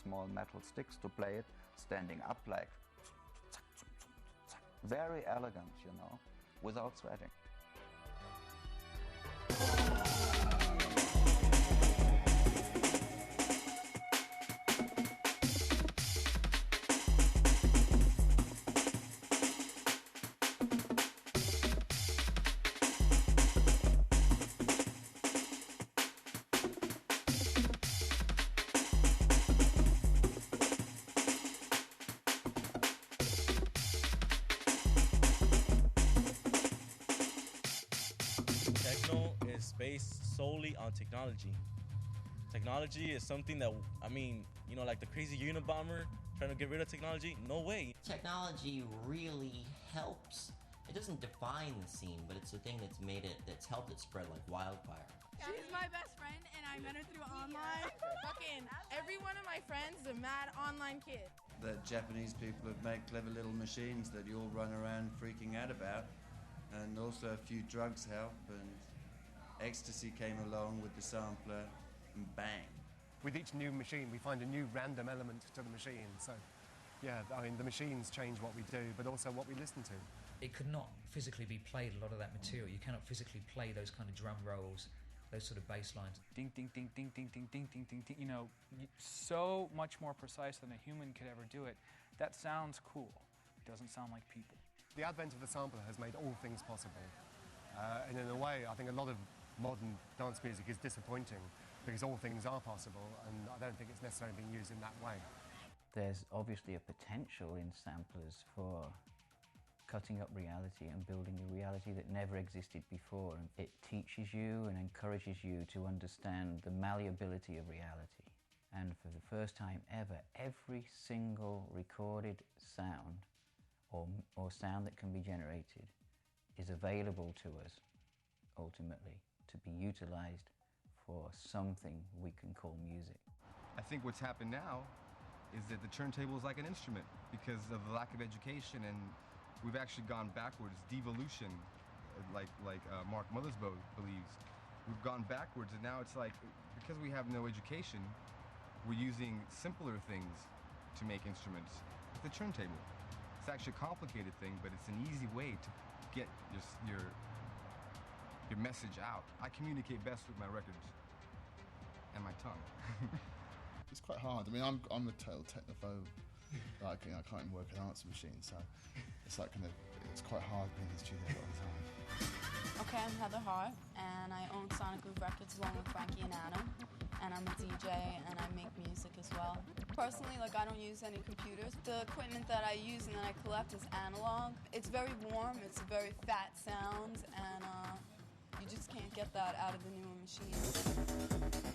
small metal sticks to play it, standing up like very elegant, you know, without sweating. Techno is based solely on technology. Technology is something that, I mean, you know, like the crazy Unabomber trying to get rid of technology? No way. Technology really helps. It doesn't define the scene, but it's the thing that's helped it spread like wildfire. She's my best friend, and I met her through online. Fucking every one of my friends is a mad online kid. That Japanese people have made clever little machines that you all run around freaking out about. And also a few drugs help, and ecstasy came along with the sampler, and bang. With each new machine, we find a new random element to the machine. So, yeah, I mean, the machines change what we do, but also what we listen to. It could not physically be played, a lot of that material. You cannot physically play those kind of drum rolls, those sort of bass lines. Ding, ding, ding, ding, ding, ding, ding, ding, ding, ding. You know, so much more precise than a human could ever do it. That sounds cool. It doesn't sound like people. The advent of the sampler has made all things possible. And in a way, I think a lot of modern dance music is disappointing because all things are possible, and I don't think it's necessarily being used in that way. There's obviously a potential in samplers for cutting up reality and building a reality that never existed before. And it teaches you and encourages you to understand the malleability of reality. And for the first time ever, every single recorded sound or sound that can be generated is available to us, ultimately, to be utilized for something we can call music. I think what's happened now is that the turntable is like an instrument because of the lack of education, and we've actually gone backwards, devolution, like Mark Mothersbaugh believes. We've gone backwards, and now it's like, because we have no education, we're using simpler things to make instruments. The turntable. It's actually a complicated thing, but it's an easy way to get your message out. I communicate best with my records and my tongue. It's quite hard. I mean, I'm a total technophobe. Like, you know, I can't even work an answer machine, so it's like it's quite hard being in the studio all the time. Okay, I'm Heather Hart, and I own Sonic Groove Records along with Frankie and Adam. And I'm a DJ, and I make music as well. Personally, like, I don't use any computers. The equipment that I use and that I collect is analog. It's very warm, it's very fat sounds, and you just can't get that out of the newer machines.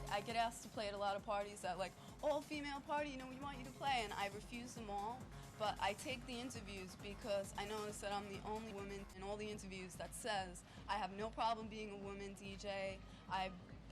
I get asked to play at a lot of parties that, like, all-female party, you know, we want you to play, and I refuse them all. But I take the interviews because I notice that I'm the only woman in all the interviews that says I have no problem being a woman DJ.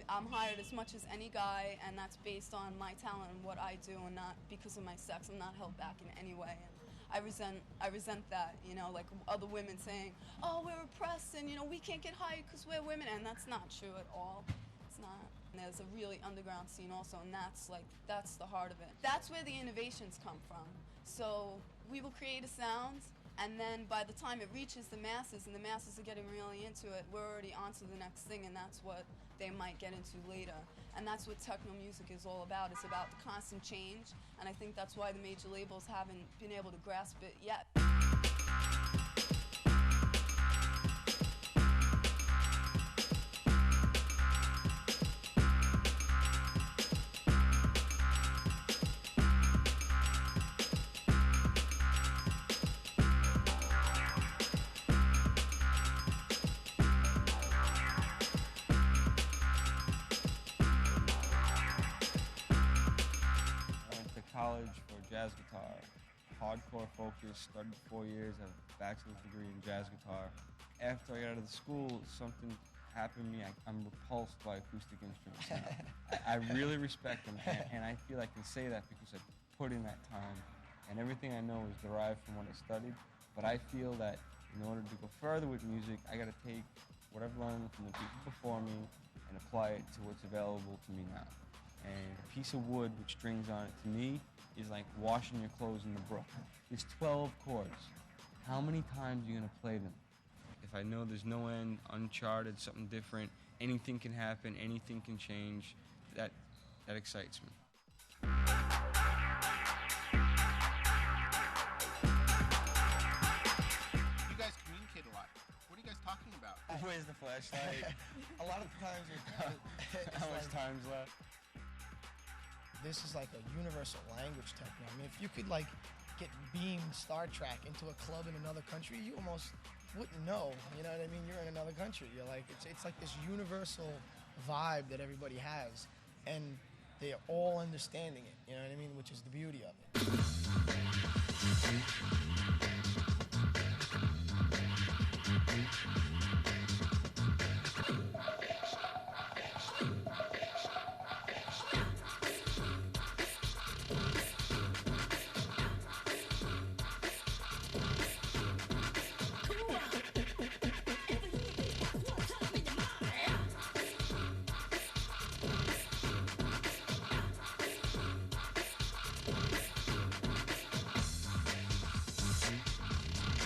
I'm hired as much as any guy, and that's based on my talent and what I do, and not because of my sex. I'm not held back in any way. And I resent that, you know, like other women saying, oh, we're oppressed and, you know, we can't get hired because we're women, and that's not true at all. It's not. And there's a really underground scene also, and that's the heart of it. That's where the innovations come from. So we will create a sound, and then by the time it reaches the masses, and the masses are getting really into it, we're already on to the next thing, and that's what they might get into later. And that's what techno music is all about. It's about the constant change, and I think that's why the major labels haven't been able to grasp it yet. College for jazz guitar, hardcore focus, started 4 years, have a bachelor's degree in jazz guitar. After I got out of the school, something happened to me. I'm repulsed by acoustic instruments now. I really respect them, and I feel I can say that because I put in that time, and everything I know is derived from what I studied, but I feel that in order to go further with music, I gotta take what I've learned from the people before me and apply it to what's available to me now. And a piece of wood with strings on it, to me, is like washing your clothes in the brook. There's 12 chords. How many times are you gonna play them? If I know there's no end, uncharted, something different, anything can happen, anything can change, that excites me. You guys communicate a lot. What are you guys talking about? Where's the flashlight? A lot of times, how much time's left? This is like a universal language techno. I mean, if you could like get beamed Star Trek into a club in another country, you almost wouldn't know. You know what I mean? You're in another country. You're like, it's like this universal vibe that everybody has, and they're all understanding it. You know what I mean? Which is the beauty of it.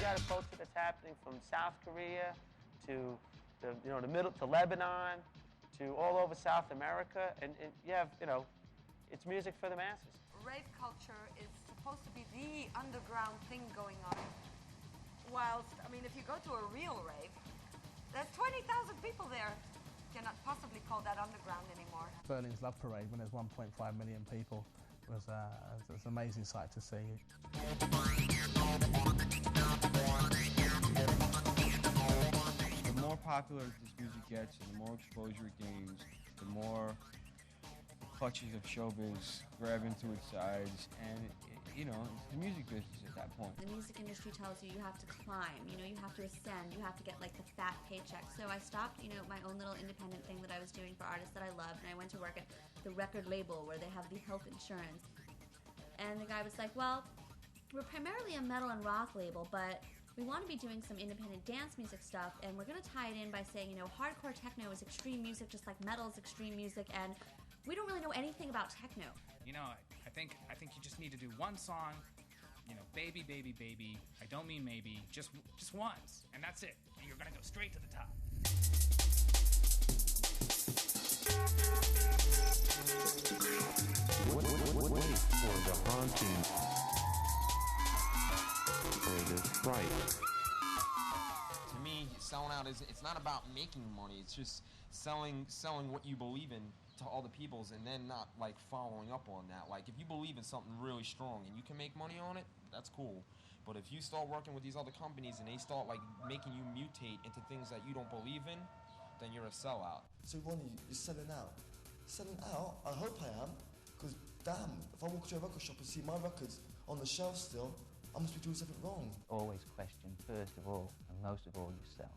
A culture that's happening from South Korea to the middle to Lebanon to all over South America, and you have it's music for the masses. Rave culture is supposed to be the underground thing going on. Whilst, I mean, if you go to a real rave, there's 20,000 people there. Cannot possibly call that underground anymore. Berlin's Love Parade, when there's 1.5 million people, was an amazing sight to see. The more popular this music gets and the more exposure it gains, the more the clutches of showbiz grab into its sides, and it's the music business at that point. The music industry tells you have to climb, you have to ascend, you have to get like the fat paycheck. So I stopped, my own little independent thing that I was doing for artists that I loved, and I went to work at the record label where they have the health insurance. And the guy was like, well, we're primarily a metal and rock label, but we want to be doing some independent dance music stuff, and we're going to tie it in by saying, hardcore techno is extreme music just like metal is extreme music, and we don't really know anything about techno. I think you just need to do one song, baby, baby, baby, I don't mean maybe, just once, and that's it. And you're going to go straight to the top. Wait for the haunting. For the fright. To me, selling out it's not about making money. It's just selling what you believe in to all the peoples, and then not like following up on that. Like if you believe in something really strong and you can make money on it, that's cool. But if you start working with these other companies and they start like making you mutate into things that you don't believe in, then you're a sellout. So Ronnie, you're selling out. Selling out? I hope I am, because damn, if I walk to a record shop and see my records on the shelf still, I must be doing something wrong. Always question, first of all, and most of all, yourself.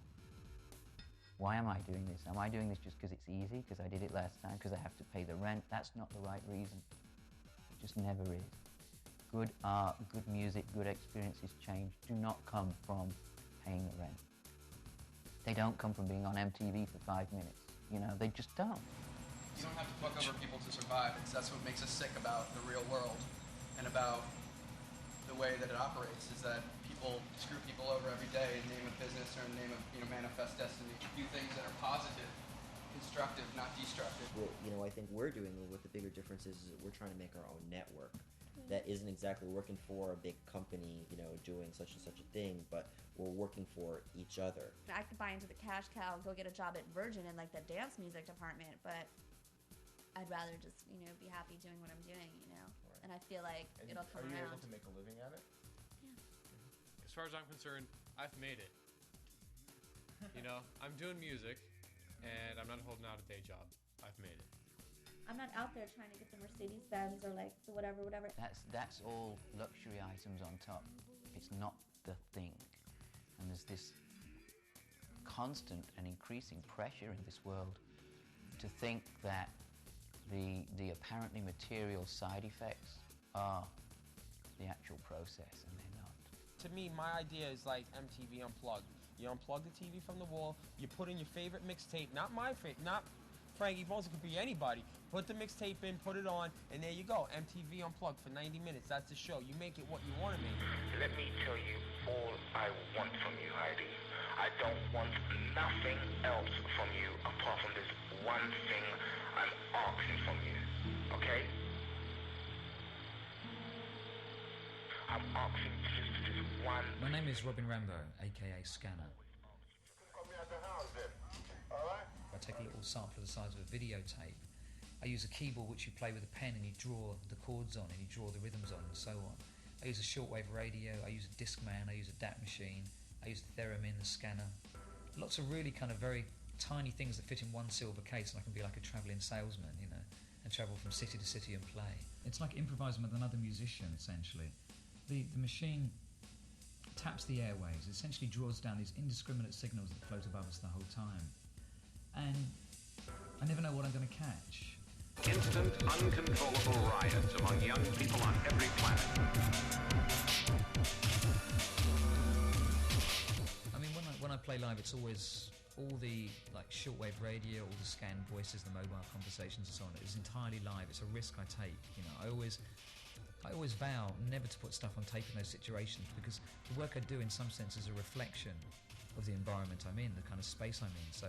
Why am I doing this? Am I doing this just because it's easy, because I did it last time, because I have to pay the rent? That's not the right reason. It just never is. good art, good music, good experiences change do not come from paying the rent. They don't come from being on MTV for 5 minutes. You know, they just don't. You don't have to fuck over people to survive. That's what makes us sick about the real world and about the way that it operates, is that people screw people over every day in the name of business or in the name of, manifest destiny. Do things that are positive, constructive, not destructive. Well, I think we're doing what the bigger difference is that we're trying to make our own network that isn't exactly working for a big company, doing such and such a thing, but we're working for each other. I could buy into the cash cow, go get a job at Virgin in like the dance music department, but I'd rather just, be happy doing what I'm doing, Right. And I feel like it'll come around. Are you able to make a living at it? As far as I'm concerned, I've made it. I'm doing music, and I'm not holding out a day job. I've made it. I'm not out there trying to get the Mercedes-Benz or like the whatever. That's all luxury items on top. It's not the thing. And there's this constant and increasing pressure in this world to think that the apparently material side effects are the actual process, and they're not. To me, my idea is like MTV Unplugged. You unplug the TV from the wall, you put in your favorite mixtape, not Frankie Bones, it could be anybody. Put the mixtape in, put it on, and there you go. MTV Unplugged for 90 minutes. That's the show. You make it what you want to make it. Let me tell you all I want from you, Heidi. I don't want nothing else from you apart from this one thing I'm asking from you, okay? I'm asking just this one. My name is Robin Rambo, aka Scanner. I take a little sample of the size of a videotape. I use a keyboard which you play with a pen and you draw the chords on and you draw the rhythms on and so on. I use a shortwave radio, I use a Discman, I use a DAT machine, I use the theremin, the scanner. Lots of really kind of very tiny things that fit in one silver case, and I can be like a travelling salesman, and travel from city to city and play. It's like improvising with another musician, essentially. The machine taps the airwaves, essentially draws down these indiscriminate signals that float above us the whole time. And I never know what I'm going to catch. Instant, uncontrollable riots among young people on every planet. I mean, when I play live, it's always all the shortwave radio, all the scanned voices, the mobile conversations and so on. It's entirely live. It's a risk I take. I always vow never to put stuff on tape in those situations, because the work I do in some sense is a reflection of the environment I'm in, the kind of space I'm in. So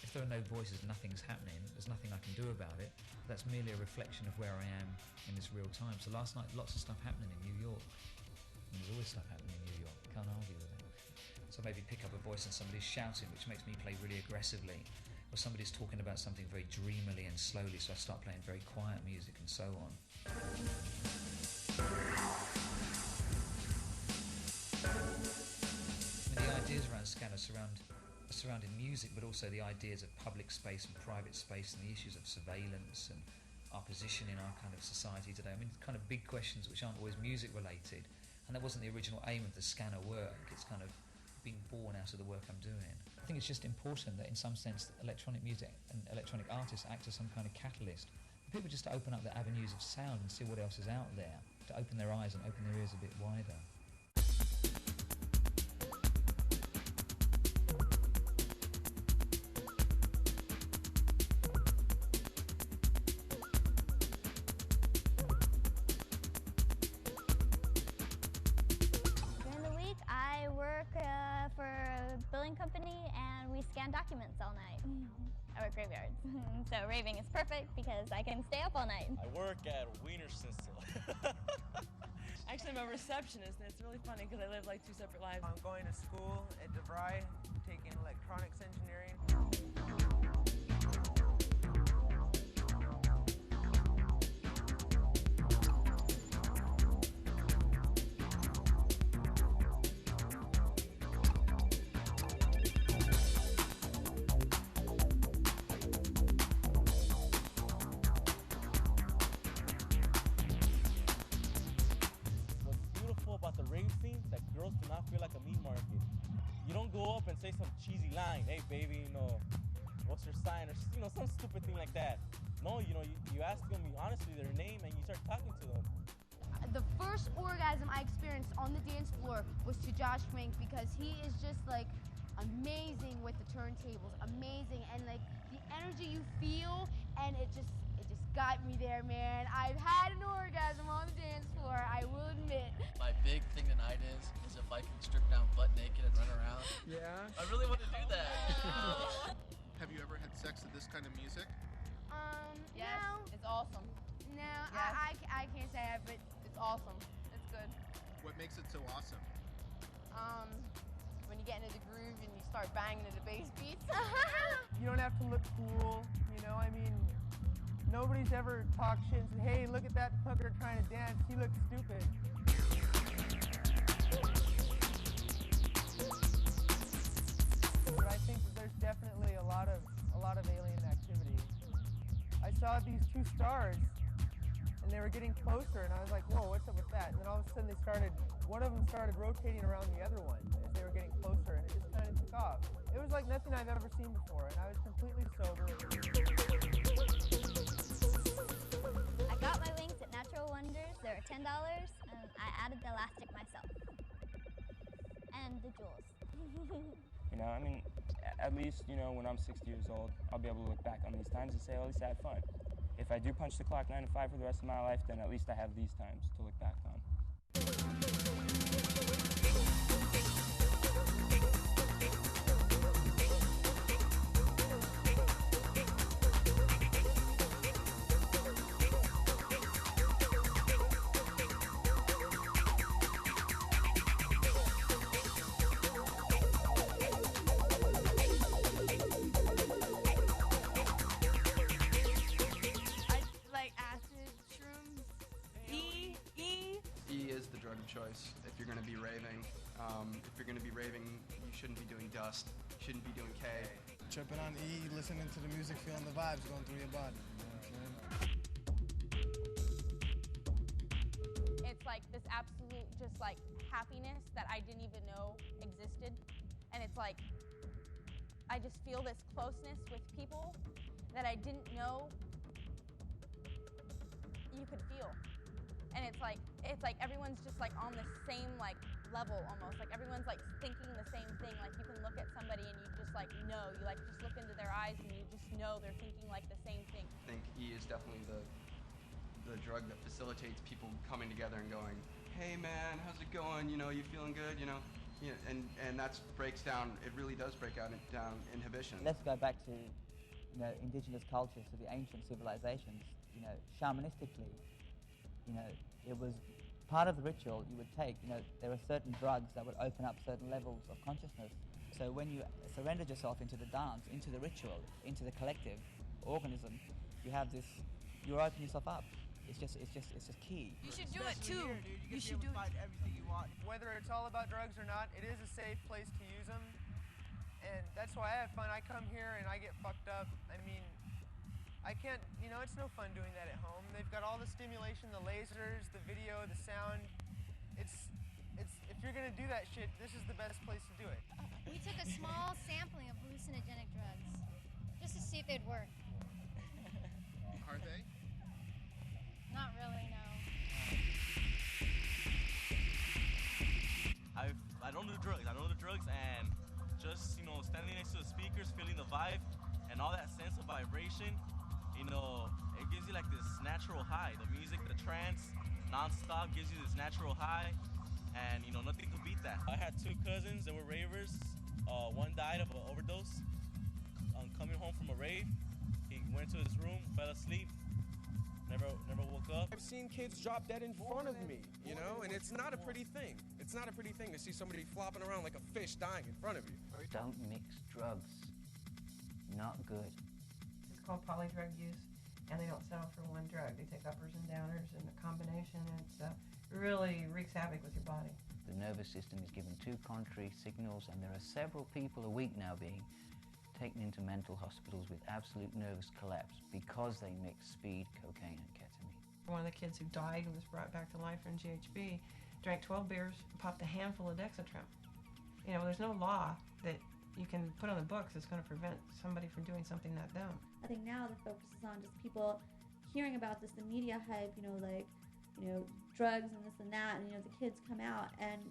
if there are no voices, nothing's happening, there's nothing I can do about it. That's merely a reflection of where I am in this real time. So last night, lots of stuff happening in New York. And there's always stuff happening in New York. Can't argue with it. So maybe pick up a voice and somebody's shouting, which makes me play really aggressively. Or somebody's talking about something very dreamily and slowly, so I start playing very quiet music and so on. The ideas around Scanner surrounding music, but also the ideas of public space and private space and the issues of surveillance and our position in our kind of society today. I mean, kind of big questions which aren't always music related, and that wasn't the original aim of the Scanner work. It's kind of been born out of the work I'm doing. I think it's just important that in some sense electronic music and electronic artists act as some kind of catalyst. People just to open up the avenues of sound and see what else is out there, to open their eyes and open their ears a bit wider. During the week, I work for a billing company and we scan documents all night. I work graveyards, so raving is perfect because I can stay up all night. I work at Wiener Schnitzel. Actually, I'm a receptionist, and it's really funny because I live like two separate lives. I'm going to school at DeVry, taking electronics engineering. Up and say some cheesy line, hey baby, what's your sign, or some stupid thing like that. No, you ask them honestly their name and you start talking to them. The first orgasm I experienced on the dance floor was to Josh Frank, because he is just like amazing with the turntables, amazing, and like the energy you feel, and it just got me there, man. I've had an orgasm on the dance floor, I will admit. My big thing tonight is if I can strip down butt naked and run around. Yeah. I really want to do that. Have you ever had sex to this kind of music? Yes, No. it's awesome. No, Yes. I can't say that, but It's awesome. It's good. What makes it so awesome? When you get into the groove and you start banging to the bass beats. You don't have to look cool, you know, I mean, nobody's ever talked shit and said, hey, look at that fucker trying to dance, he looks stupid. But I think that there's definitely a lot of alien activity. I saw these two stars, and they were getting closer, and I was like, whoa, what's up with that? And then all of a sudden one of them started rotating around the other one as they were getting closer, and it just kind of took off. It was like nothing I've ever seen before, and I was completely sober. I got my wings at Natural Wonders. They were $10, and I added the elastic myself. And the jewels. You know, I mean, at least, you know, when I'm 60 years old, I'll be able to look back on these times and say, oh, at least I had fun. If I do punch the clock 9 to 5 for the rest of my life, then at least I have these times to look back on. choice if you're going to be raving. If you're going to be raving, you shouldn't be doing dust. You shouldn't be doing K. Tripping on E, listening to the music, feeling the vibes going through your body. You know what I'm saying? It's like this absolute just like happiness that I didn't even know existed. And it's like, I just feel this closeness with people that I didn't know you could feel. And it's like everyone's just like on the same like level almost. Like everyone's like thinking the same thing. Like you can look at somebody and you just like know. You like just look into their eyes and you just know they're thinking like the same thing. I think E is definitely the drug that facilitates people coming together and going, hey man, how's it going? You know, you feeling good? You know, and that's breaks down. It really does break down inhibition. Let's go back to, you know, indigenous cultures, to the ancient civilizations. You know, shamanistically, you know, it was part of the ritual you would take. You know, there were certain drugs that would open up certain levels of consciousness. So when you surrendered yourself into the dance, into the ritual, into the collective organism, you have this. You open yourself up. It's just key. You should do it too. You should do it. Everything you want. Whether it's all about drugs or not, it is a safe place to use them, and that's why I have fun. I come here and I get fucked up. I mean, I can't. You know, it's no fun doing that at home. They've got all the stimulation, the lasers, the video, the sound. It's. If you're gonna do that shit, this is the best place to do it. We took a small sampling of hallucinogenic drugs just to see if they'd work. Are they? Not really, no. I don't do drugs. I don't do drugs, and just, you know, standing next to the speakers, feeling the vibe, and all that sense of vibration, you know, it gives you like this natural high. The music, the trance, non-stop gives you this natural high, and you know, nothing could beat that. I had two cousins that were ravers. One died of an overdose. Coming home from a rave, he went to his room, fell asleep. Never woke up. I've seen kids drop dead in front of me, you know, and it's not a pretty thing. It's not a pretty thing to see somebody flopping around like a fish dying in front of you. Don't mix drugs. Not good. It's called polydrug use, and they don't settle for one drug. They take uppers and downers and a combination, and it really wreaks havoc with your body. The nervous system is given two contrary signals, and there are several people a week now being taken into mental hospitals with absolute nervous collapse because they mix speed, cocaine, and ketamine. One of the kids who died and was brought back to life from GHB drank 12 beers, popped a handful of Dexatrim. You know, there's no law that you can put on the books that's going to prevent somebody from doing something that dumb. I think now the focus is on just people hearing about this, the media hype, you know, like drugs and this and that, and the kids come out and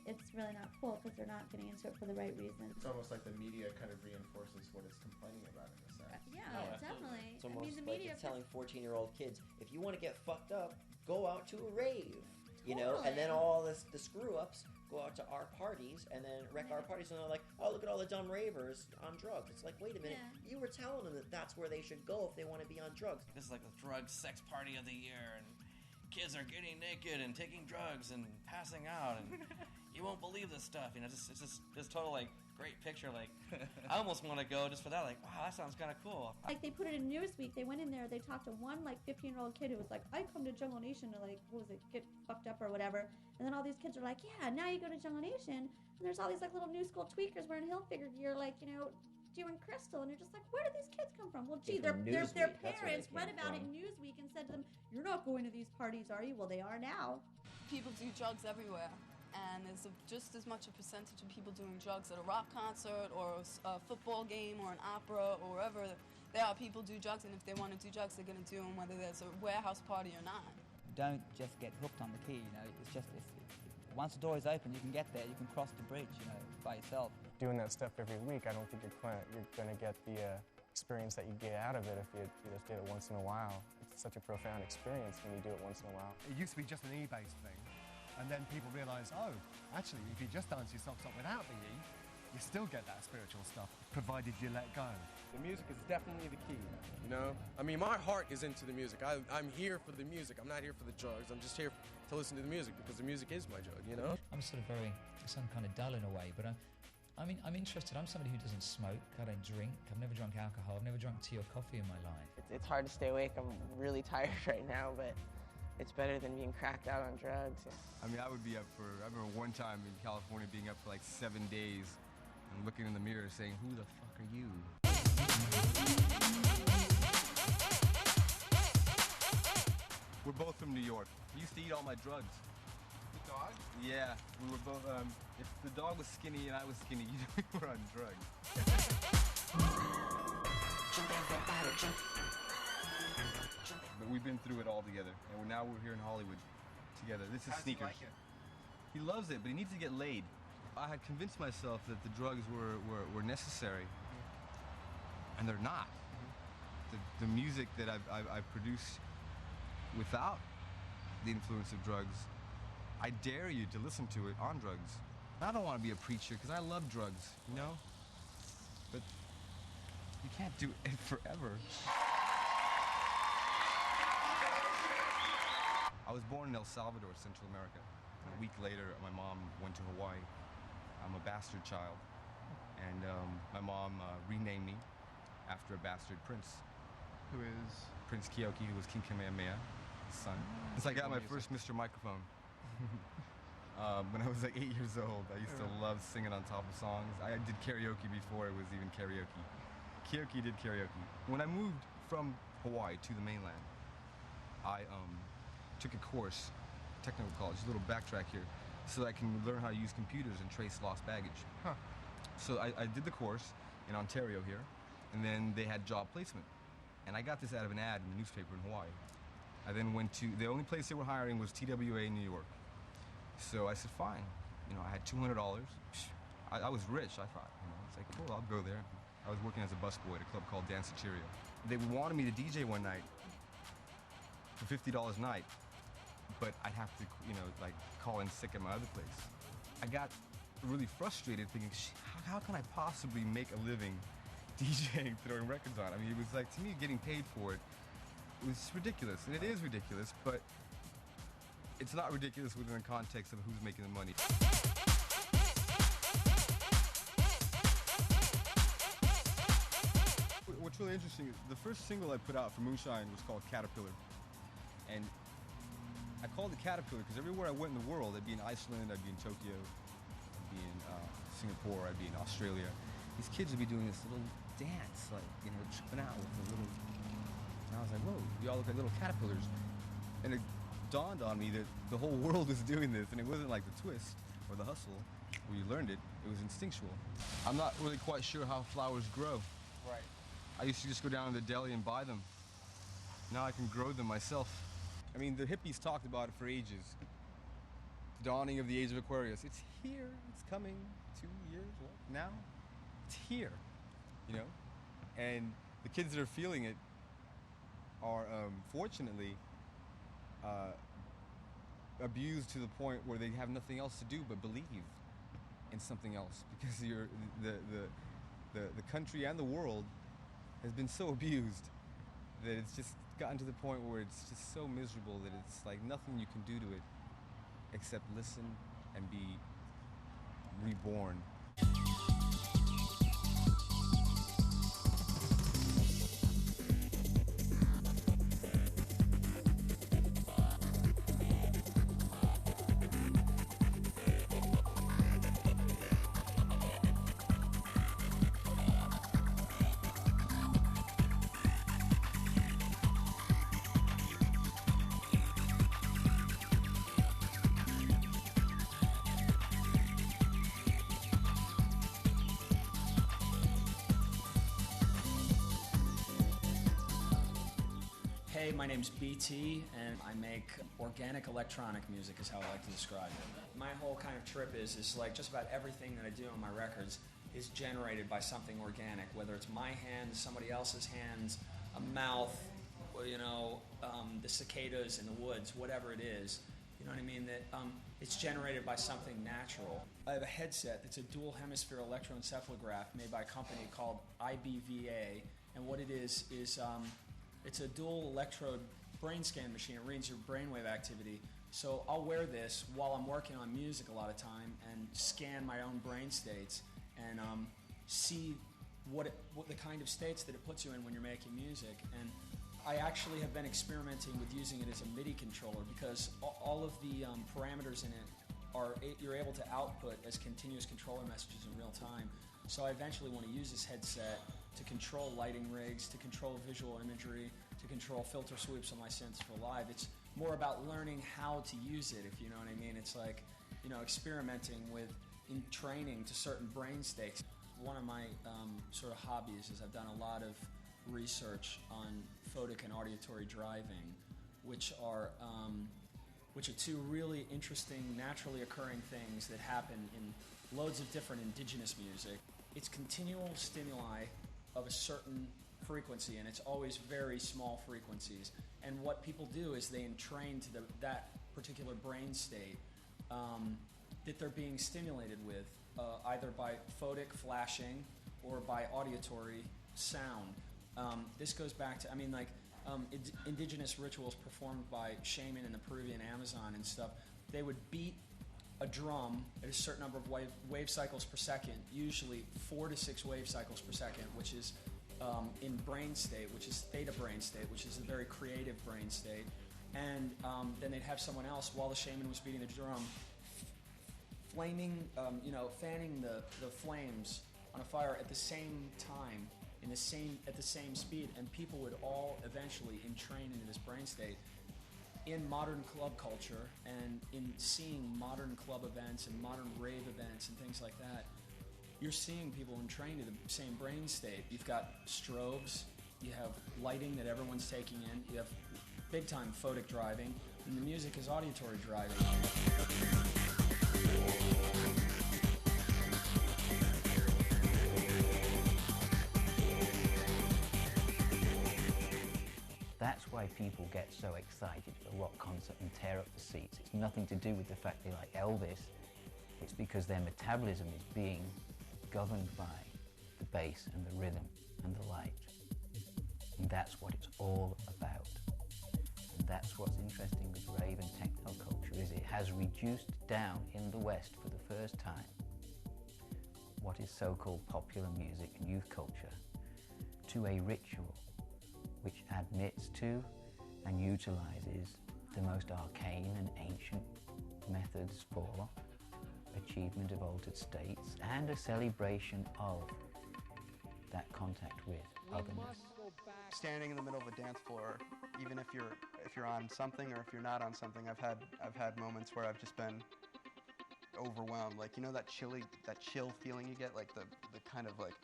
it's really not cool because they're not getting into it for the right reason. It's almost like the media kind of reinforces what it's complaining about in a sense. Yeah, definitely. It's almost like it's telling 14-year-old kids, if you want to get fucked up, go out to a rave, and then all the screw-ups go out to our parties and then wreck our parties, and they're like, oh, look at all the dumb ravers on drugs. It's like, wait a minute, you were telling them that that's where they should go if they want to be on drugs. This is like the drug sex party of the year, and kids are getting naked and taking drugs and passing out, and you won't believe this stuff. It's just this total great picture. I almost want to go just for that. Wow, that sounds kind of cool. They put it in Newsweek. They went in there. They talked to one 15-year-old kid who was like, I come to Jungle Nation to get fucked up or whatever. And then all these kids are like, yeah, now you go to Jungle Nation, and there's all these little new school tweakers wearing Hilfiger gear, doing crystal, and you're just like, where do these kids come from? Well, gee, their parents read about it in Newsweek and said to them, you're not going to these parties, are you? Well, they are now. People do drugs everywhere, and there's just as much a percentage of people doing drugs at a rock concert or a football game or an opera or wherever. There are people do drugs, and if they want to do drugs, they're going to do them whether there's a warehouse party or not. Don't just get hooked on the key, once the door is open, you can get there, you can cross the bridge, by yourself. Doing that stuff every week, I don't think you're going to get the experience that you get out of it if you just did it once in a while. It's such a profound experience when you do it once in a while. It used to be just an E-based thing, and then people realise, oh, actually, if you just dance your socks up without the E, you still get that spiritual stuff, provided you let go. The music is definitely the key, I mean, my heart is into the music. I'm here for the music. I'm not here for the drugs. I'm just here to listen to the music because the music is my drug, I'm sort of I sound kind of dull in a way, but I'm interested. I'm somebody who doesn't smoke. I don't drink. I've never drunk alcohol. I've never drunk tea or coffee in my life. It's hard to stay awake. I'm really tired right now, but it's better than being cracked out on drugs. I mean, I remember one time in California being up for 7 days and looking in the mirror saying, who the fuck are you? We're both from New York. He used to eat all my drugs. The dog? Yeah, we were both, if the dog was skinny and I was skinny, we were on drugs. But we've been through it all together, and now we're here in Hollywood together. This is Sneakers. He like it? He loves it, but he needs to get laid. I had convinced myself that the drugs were necessary, and they're not. The music that I've produced without the influence of drugs, I dare you to listen to it on drugs. I don't want to be a preacher because I love drugs, but you can't do it forever. I was born in El Salvador, Central America. A week later, my mom went to Hawaii. I'm a bastard child, and my mom renamed me after a bastard prince. Who is? Prince Keoki, who was King Kamehameha, his son. Since I got my first Mr. Microphone. When I was 8 years old, I used to love singing on top of songs. I did karaoke before it was even karaoke. Keoki did karaoke. When I moved from Hawaii to the mainland, I took a course, technical college, a little backtrack here, so that I can learn how to use computers and trace lost baggage. Huh. So I did the course in Ontario here, and then they had job placement. And I got this out of an ad in the newspaper in Hawaii. I then went to, the only place they were hiring was TWA in New York. So I said, fine. I had $200. I was rich, I thought. It's like, cool, I'll go there. I was working as a busboy at a club called Danceteria. They wanted me to DJ one night for $50 a night, but I'd have to, call in sick at my other place. I got really frustrated thinking, how can I possibly make a living DJing, throwing records on? I mean, it was to me, getting paid for it was ridiculous, and it is ridiculous, but it's not ridiculous within the context of who's making the money. What's really interesting is the first single I put out for Moonshine was called Caterpillar. And I called it Caterpillar because everywhere I went in the world, I'd be in Iceland, I'd be in Tokyo, I'd be in Singapore, I'd be in Australia. These kids would be doing this little dance, tripping out with a little... And I was like, whoa, you all look like little caterpillars. And it dawned on me that the whole world was doing this, and it wasn't like the twist or the hustle where you learned it. It was instinctual. I'm not really quite sure how flowers grow. Right. I used to just go down to the deli and buy them. Now I can grow them myself. I mean, the hippies talked about it for ages. Dawning of the age of Aquarius. It's here. It's coming. 2 years. What? Now? It's here. You know? And the kids that are feeling it are, fortunately, abused to the point where they have nothing else to do but believe in something else, because the country and the world has been so abused that it's just gotten to the point where it's just so miserable that it's like nothing you can do to it except listen and be reborn. Hey, my name's BT, and I make organic electronic music is how I like to describe it. My whole kind of trip is like just about everything that I do on my records is generated by something organic, whether it's my hands, somebody else's hands, a mouth, or, you know, the cicadas in the woods, whatever it is. You know what I mean? That it's generated by something natural. I have a headset that's a dual hemisphere electroencephalograph made by a company called IBVA, and what it is it's a dual electrode brain scan machine. It reads your brainwave activity. So I'll wear this while I'm working on music a lot of time and scan my own brain states and see what the kind of states that it puts you in when you're making music. And I actually have been experimenting with using it as a MIDI controller because all of the parameters in it you're able to output as continuous controller messages in real time. So I eventually want to use this headset to control lighting rigs, to control visual imagery, to control filter sweeps on my synths for live. It's more about learning how to use it, if you know what I mean. It's like, you know, experimenting with in training to certain brain states. One of my sort of hobbies is I've done a lot of research on photic and auditory driving, which are two really interesting, naturally occurring things that happen in loads of different indigenous music. It's continual stimuli of a certain frequency, and it's always very small frequencies. And what people do is they entrain to that particular brain state that they're being stimulated with, either by photic flashing or by auditory sound. This goes back to, indigenous rituals performed by shaman in the Peruvian Amazon and stuff. They would beat a drum at a certain number of wave cycles per second, usually 4 to 6 wave cycles per second, which is in brain state, which is theta brain state, which is a very creative brain state. And then they'd have someone else, while the shaman was beating the drum, fanning the flames on a fire at the same time, at the same speed, and people would all eventually entrain into this brain state. In modern club culture and in seeing modern club events and modern rave events and things like that, you're seeing people entrain to the same brain state. You've got strobes, you have lighting that everyone's taking in, you have big time photic driving, and the music is auditory driving. That's why people get so excited for a rock concert and tear up the seats. It's nothing to do with the fact they like Elvis. It's because their metabolism is being governed by the bass and the rhythm and the light. And that's what it's all about. And that's what's interesting with rave and techno culture, is it has reduced down in the West for the first time what is so-called popular music and youth culture to a ritual which admits to and utilizes the most arcane and ancient methods for achievement of altered states and a celebration of that contact with otherness. Standing in the middle of a dance floor, even if you're on something or if you're not on something, I've had moments where I've just been overwhelmed. Like, you know that chill feeling you get, like the kind of like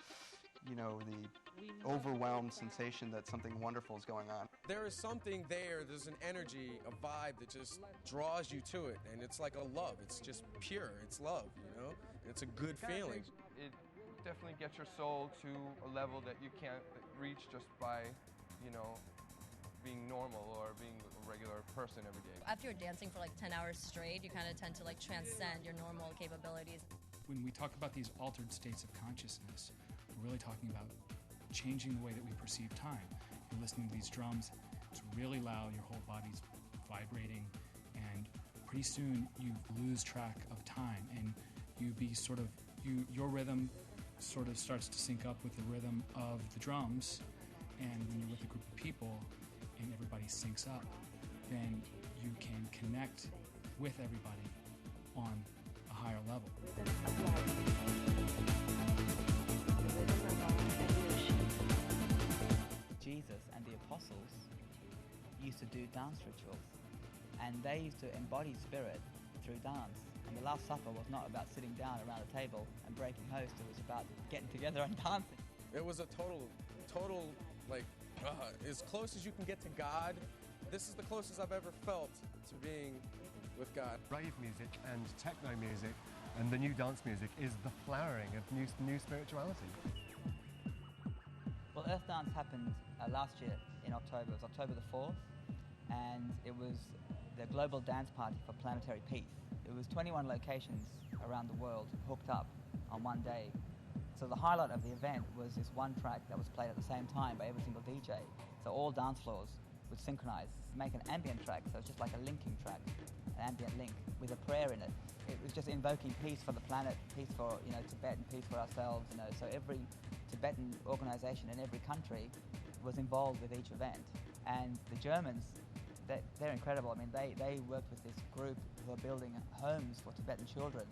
the overwhelmed sensation that something wonderful is going on. There is something there, there's an energy, a vibe that just draws you to it, and it's like a love. It's just pure, it's love, It's a good feeling. It definitely gets your soul to a level that you can't reach just by, being normal or being a regular person every day. After you're dancing for like 10 hours straight, you kind of tend to like transcend your normal capabilities. When we talk about these altered states of consciousness, we're really talking about changing the way that we perceive time. You're listening to these drums, it's really loud, your whole body's vibrating, and pretty soon you lose track of time, and your rhythm sort of starts to sync up with the rhythm of the drums, and when you're with a group of people and everybody syncs up, then you can connect with everybody on a higher level. Jesus and the apostles used to do dance rituals, and they used to embody spirit through dance. And the Last Supper was not about sitting down around a table and breaking host, it was about getting together and dancing. It was a total, as close as you can get to God. This is the closest I've ever felt to being with God. Rave music and techno music and the new dance music is the flowering of new spirituality. Well, Earth Dance happened last year in October. It was October the 4th, and it was the global dance party for planetary peace. It was 21 locations around the world hooked up on one day. So the highlight of the event was this one track that was played at the same time by every single DJ. So all dance floors would synchronize, make an ambient track, so it's just like a linking track, an ambient link with a prayer in it. It was just invoking peace for the planet, peace for Tibet, and peace for ourselves. So every Tibetan organization in every country was involved with each event. And the Germans, they're incredible. I mean, they worked with this group who are building homes for Tibetan children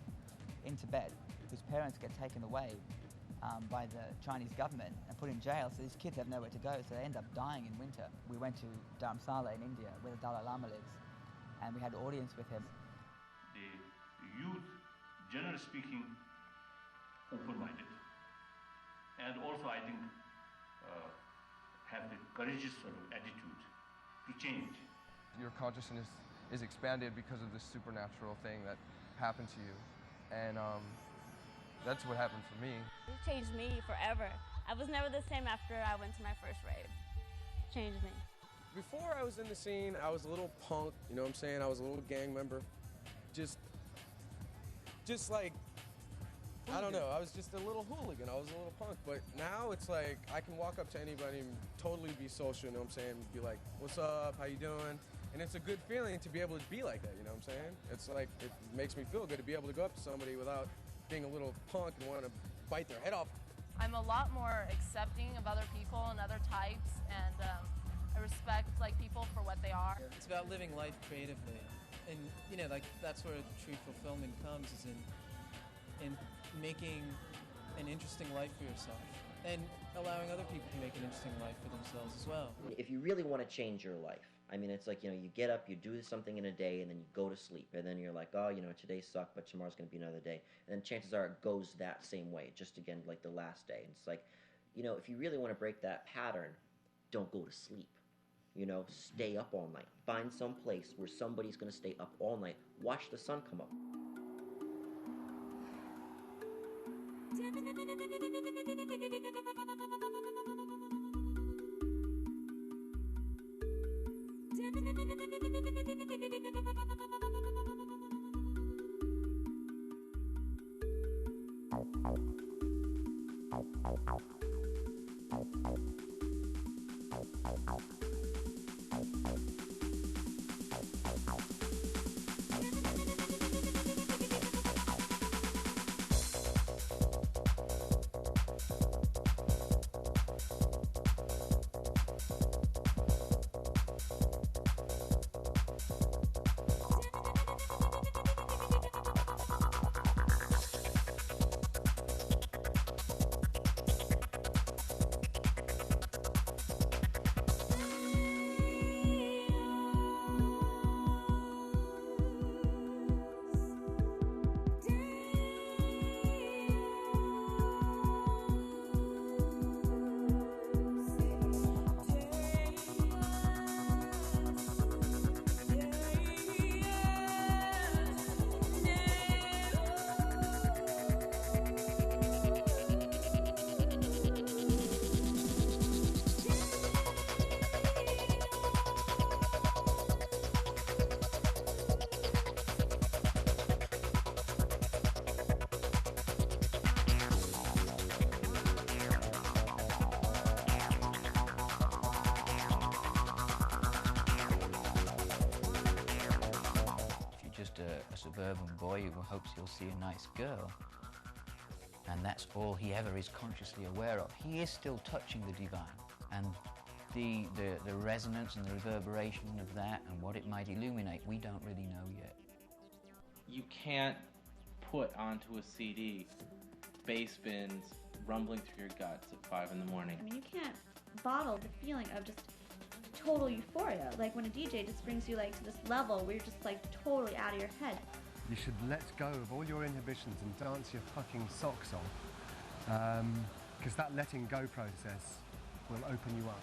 in Tibet, whose parents get taken away by the Chinese government and put in jail, so these kids have nowhere to go, so they end up dying in winter. We went to Dharamsala in India, where the Dalai Lama lives, and we had an audience with him. The youth, generally speaking, open-minded, and also I think have the courageous sort of attitude to change. Your consciousness is expanded because of this supernatural thing that happened to you, and that's what happened for me. It changed me forever. I was never the same after I went to my first rave. It changed me. Before I was in the scene, I was a little punk, you know what I'm saying? I was a little gang member. Just like, I don't know, I was just a little hooligan, I was a little punk. But now it's like, I can walk up to anybody and totally be social, you know what I'm saying? Be like, what's up, how you doing? And it's a good feeling to be able to be like that, you know what I'm saying? It's like, it makes me feel good to be able to go up to somebody without being a little punk and want to bite their head off. I'm a lot more accepting of other people and other types, and I respect people for what they are. It's about living life creatively, and that's where true fulfillment comes, is in making an interesting life for yourself and allowing other people to make an interesting life for themselves as well. If you really want to change your life, I mean, it's like, you get up, you do something in a day, and then you go to sleep. And then you're like, oh, today sucked, but tomorrow's going to be another day. And then chances are it goes that same way, just again, like the last day. And it's like, if you really want to break that pattern, don't go to sleep. Stay up all night. Find some place where somebody's going to stay up all night. Watch the sun come up. a suburban boy who hopes he'll see a nice girl. And that's all he ever is consciously aware of. He is still touching the divine. And the resonance and the reverberation of that and what it might illuminate, we don't really know yet. You can't put onto a CD bass bins rumbling through your guts at 5 in the morning. I mean, you can't bottle the feeling of just total euphoria. Like when a DJ just brings you like to this level where you're just like totally out of your head. You should let go of all your inhibitions and dance your fucking socks off. Because that letting go process will open you up.